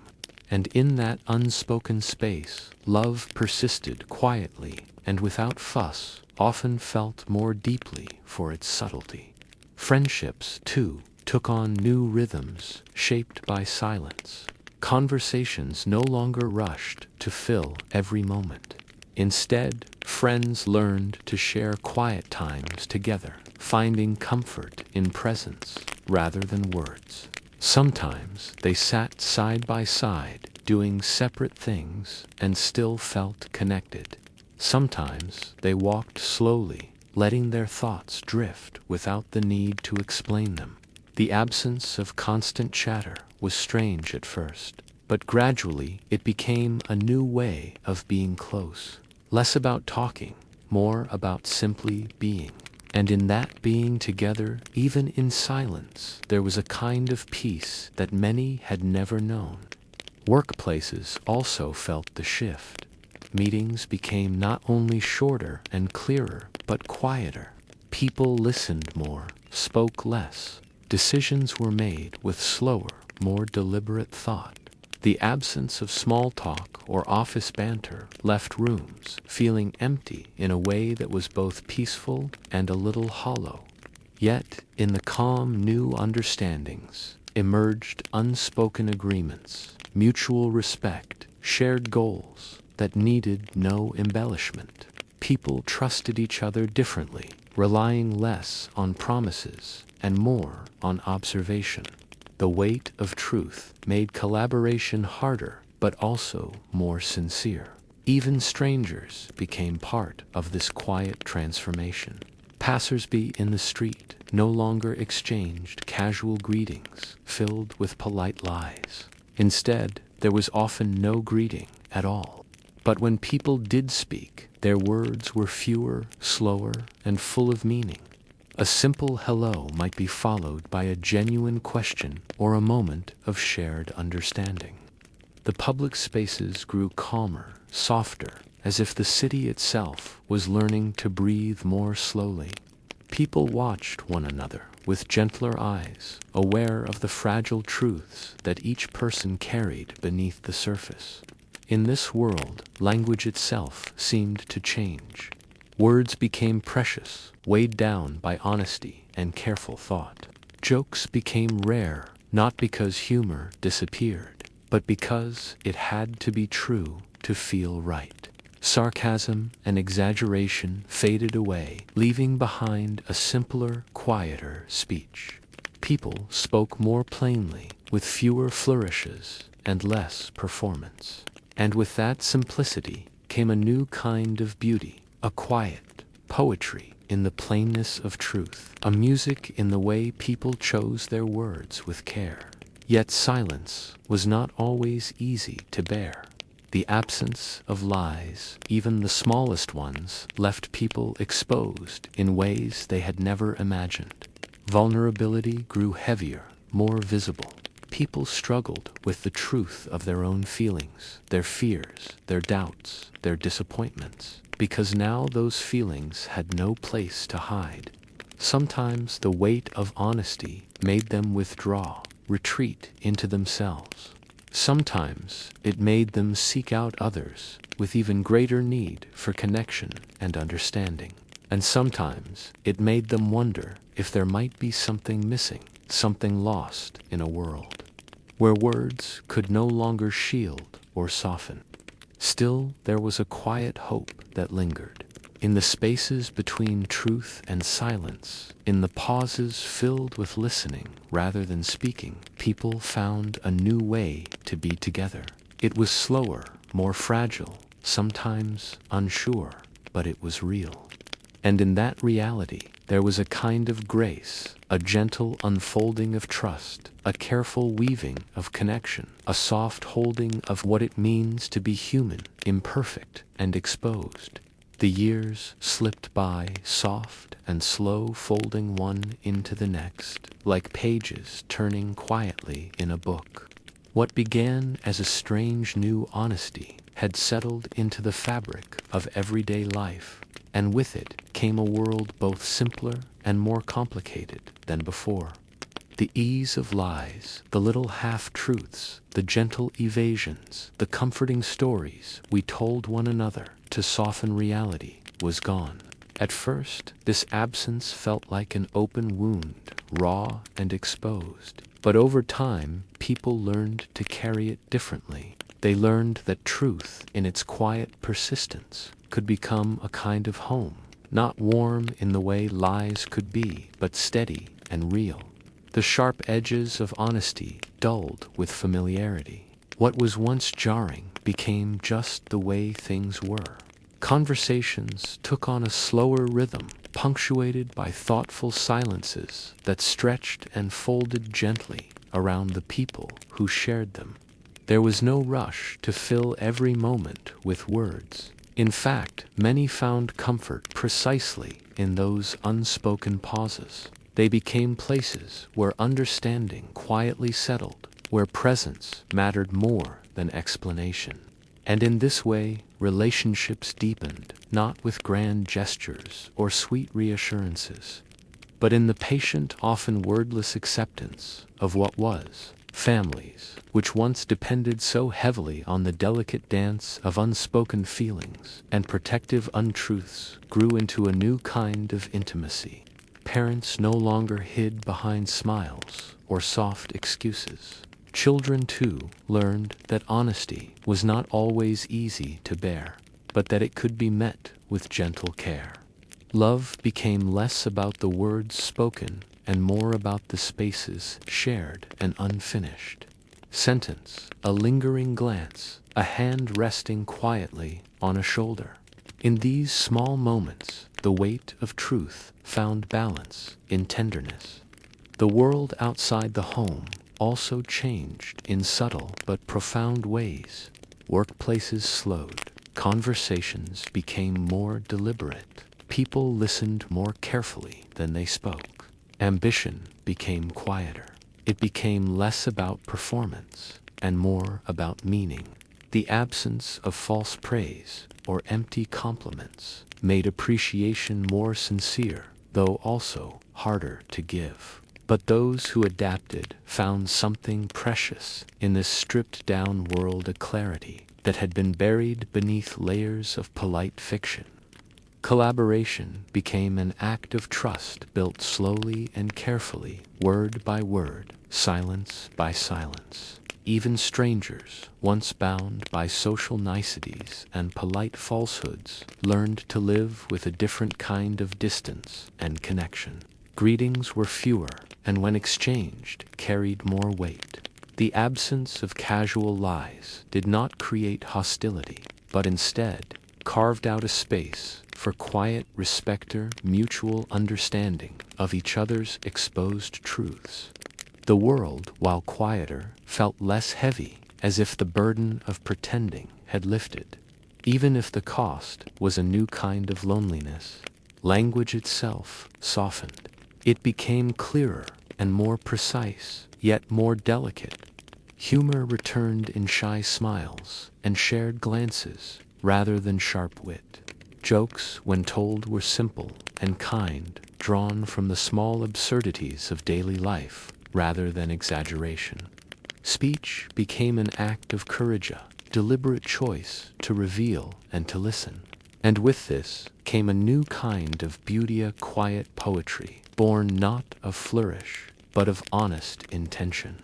And in that unspoken space, love persisted quietly and without fuss, often felt more deeply for its subtlety. Friendships, too, took on new rhythms shaped by silence. Conversations no longer rushed to fill every moment. Instead, friends learned to share quiet times together, finding comfort in presence rather than words. Sometimes they sat side by side, doing separate things, and still felt connected. Sometimes they walked slowly, letting their thoughts drift without the need to explain them. The absence of constant chatter was strange at first, but gradually it became a new way of being close. Less about talking, more about simply being. And in that being together, even in silence, there was a kind of peace that many had never known. Workplaces also felt the shift. Meetings became not only shorter and clearer, but quieter. People listened more, spoke less. Decisions were made with slower, more deliberate thought. The absence of small talk or office banter left rooms feeling empty in a way that was both peaceful and a little hollow. Yet, in the calm new understandings, emerged unspoken agreements, mutual respect, shared goals that needed no embellishment. People trusted each other differently, relying less on promises and more on observation. The weight of truth made collaboration harder, but also more sincere. Even strangers became part of this quiet transformation. Passersby in the street no longer exchanged casual greetings filled with polite lies. Instead, there was often no greeting, at all. But when people did speak, their words were fewer, slower, and full of meaning. A simple hello might be followed by a genuine question or a moment of shared understanding. The public spaces grew calmer, softer, as if the city itself was learning to breathe more slowly. People watched one another with gentler eyes, aware of the fragile truths that each person carried beneath the surface. In this world, language itself seemed to change. Words became precious, weighed down by honesty and careful thought. Jokes became rare, not because humor disappeared, but because it had to be true to feel right. Sarcasm and exaggeration faded away, leaving behind a simpler, quieter speech. People spoke more plainly, with fewer flourishes and less performance. And with that simplicity came a new kind of beauty, a quiet poetry in the plainness of truth, a music in the way people chose their words with care. Yet silence was not always easy to bear. The absence of lies, even the smallest ones, left people exposed in ways they had never imagined. Vulnerability grew heavier, more visible. People struggled with the truth of their own feelings, their fears, their doubts, their disappointments, because now those feelings had no place to hide. Sometimes the weight of honesty made them withdraw, retreat into themselves. Sometimes it made them seek out others with even greater need for connection and understanding. And sometimes it made them wonder if there might be something missing, something lost in a world where words could no longer shield or soften. Still, there was a quiet hope that lingered. In the spaces between truth and silence, in the pauses filled with listening rather than speaking, people found a new way to be together. It was slower, more fragile, sometimes unsure, but it was real. And in that reality, there was a kind of grace, a gentle unfolding of trust, a careful weaving of connection, a soft holding of what it means to be human, imperfect, and exposed. The years slipped by, soft and slow, folding one into the next, like pages turning quietly in a book. What began as a strange new honesty had settled into the fabric of everyday life, and with it came a world both simpler and more complicated than before. The ease of lies, the little half-truths, the gentle evasions, the comforting stories we told one another to soften reality was gone. At first, this absence felt like an open wound, raw and exposed. But over time, people learned to carry it differently. They learned that truth, in its quiet persistence, could become a kind of home, not warm in the way lies could be, but steady and real. The sharp edges of honesty dulled with familiarity. What was once jarring became just the way things were. Conversations took on a slower rhythm, punctuated by thoughtful silences that stretched and folded gently around the people who shared them. There was no rush to fill every moment with words. In fact, many found comfort precisely in those unspoken pauses. They became places where understanding quietly settled, where presence mattered more than explanation. And in this way, relationships deepened, not with grand gestures or sweet reassurances, but in the patient, often wordless acceptance of what was. Families, which once depended so heavily on the delicate dance of unspoken feelings and protective untruths, grew into a new kind of intimacy. Parents no longer hid behind smiles or soft excuses. Children, too, learned that honesty was not always easy to bear, but that it could be met with gentle care. Love became less about the words spoken and more about the spaces shared and unfinished. Sentence, a lingering glance, a hand resting quietly on a shoulder. In these small moments, the weight of truth found balance in tenderness. The world outside the home also changed in subtle but profound ways. Workplaces slowed. Conversations became more deliberate. People listened more carefully than they spoke. Ambition became quieter. It became less about performance and more about meaning. The absence of false praise or empty compliments made appreciation more sincere, though also harder to give. But those who adapted found something precious in this stripped-down world, a clarity that had been buried beneath layers of polite fiction. Collaboration became an act of trust built slowly and carefully, word by word, silence by silence. Even strangers, once bound by social niceties and polite falsehoods, learned to live with a different kind of distance and connection. Greetings were fewer, and when exchanged, carried more weight. The absence of casual lies did not create hostility, but instead carved out a space for quiet, mutual understanding of each other's exposed truths. The world, while quieter, felt less heavy, as if the burden of pretending had lifted. Even if the cost was a new kind of loneliness, language itself softened. It became clearer and more precise, yet more delicate. Humor returned in shy smiles and shared glances rather than sharp wit. Jokes, when told, were simple and kind, drawn from the small absurdities of daily life rather than exaggeration. Speech became an act of courage, a deliberate choice to reveal and to listen. And with this came a new kind of beauty, a quiet poetry, born not of flourish, but of honest intention.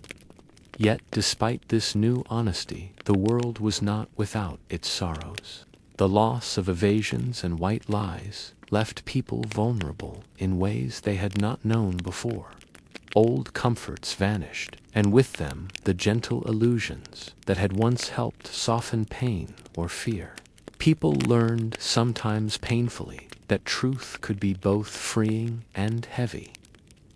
Yet, despite this new honesty, the world was not without its sorrows. The loss of evasions and white lies left people vulnerable in ways they had not known before. Old comforts vanished, and with them the gentle illusions that had once helped soften pain or fear. People learned, sometimes painfully, that truth could be both freeing and heavy.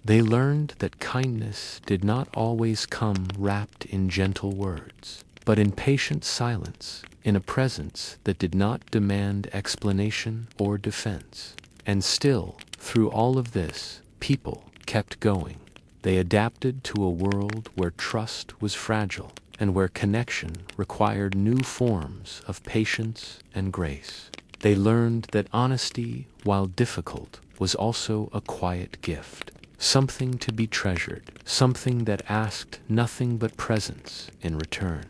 They learned that kindness did not always come wrapped in gentle words, but in patient silence, in a presence that did not demand explanation or defense. And still, through all of this, people kept going. They adapted to a world where trust was fragile and where connection required new forms of patience and grace. They learned that honesty, while difficult, was also a quiet gift, something to be treasured, something that asked nothing but presence in return.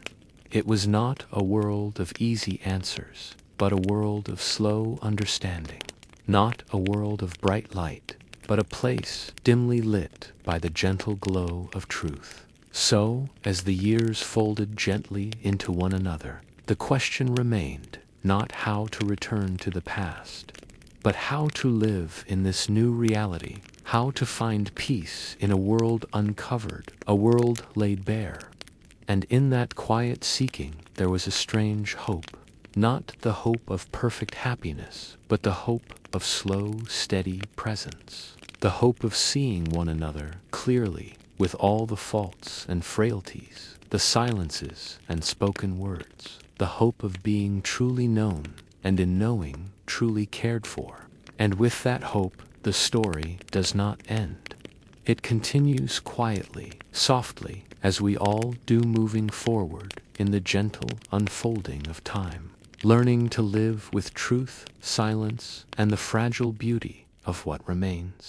It was not a world of easy answers, but a world of slow understanding, not a world of bright light, but a place dimly lit by the gentle glow of truth. So, as the years folded gently into one another, the question remained not how to return to the past, but how to live in this new reality, how to find peace in a world uncovered, a world laid bare. And in that quiet seeking there was a strange hope, not the hope of perfect happiness, but the hope of slow, steady presence, the hope of seeing one another clearly with all the faults and frailties, the silences and spoken words, the hope of being truly known and in knowing truly cared for. And with that hope, the story does not end. It continues quietly, softly, as we all do, moving forward in the gentle unfolding of time, learning to live with truth, silence, and the fragile beauty of what remains.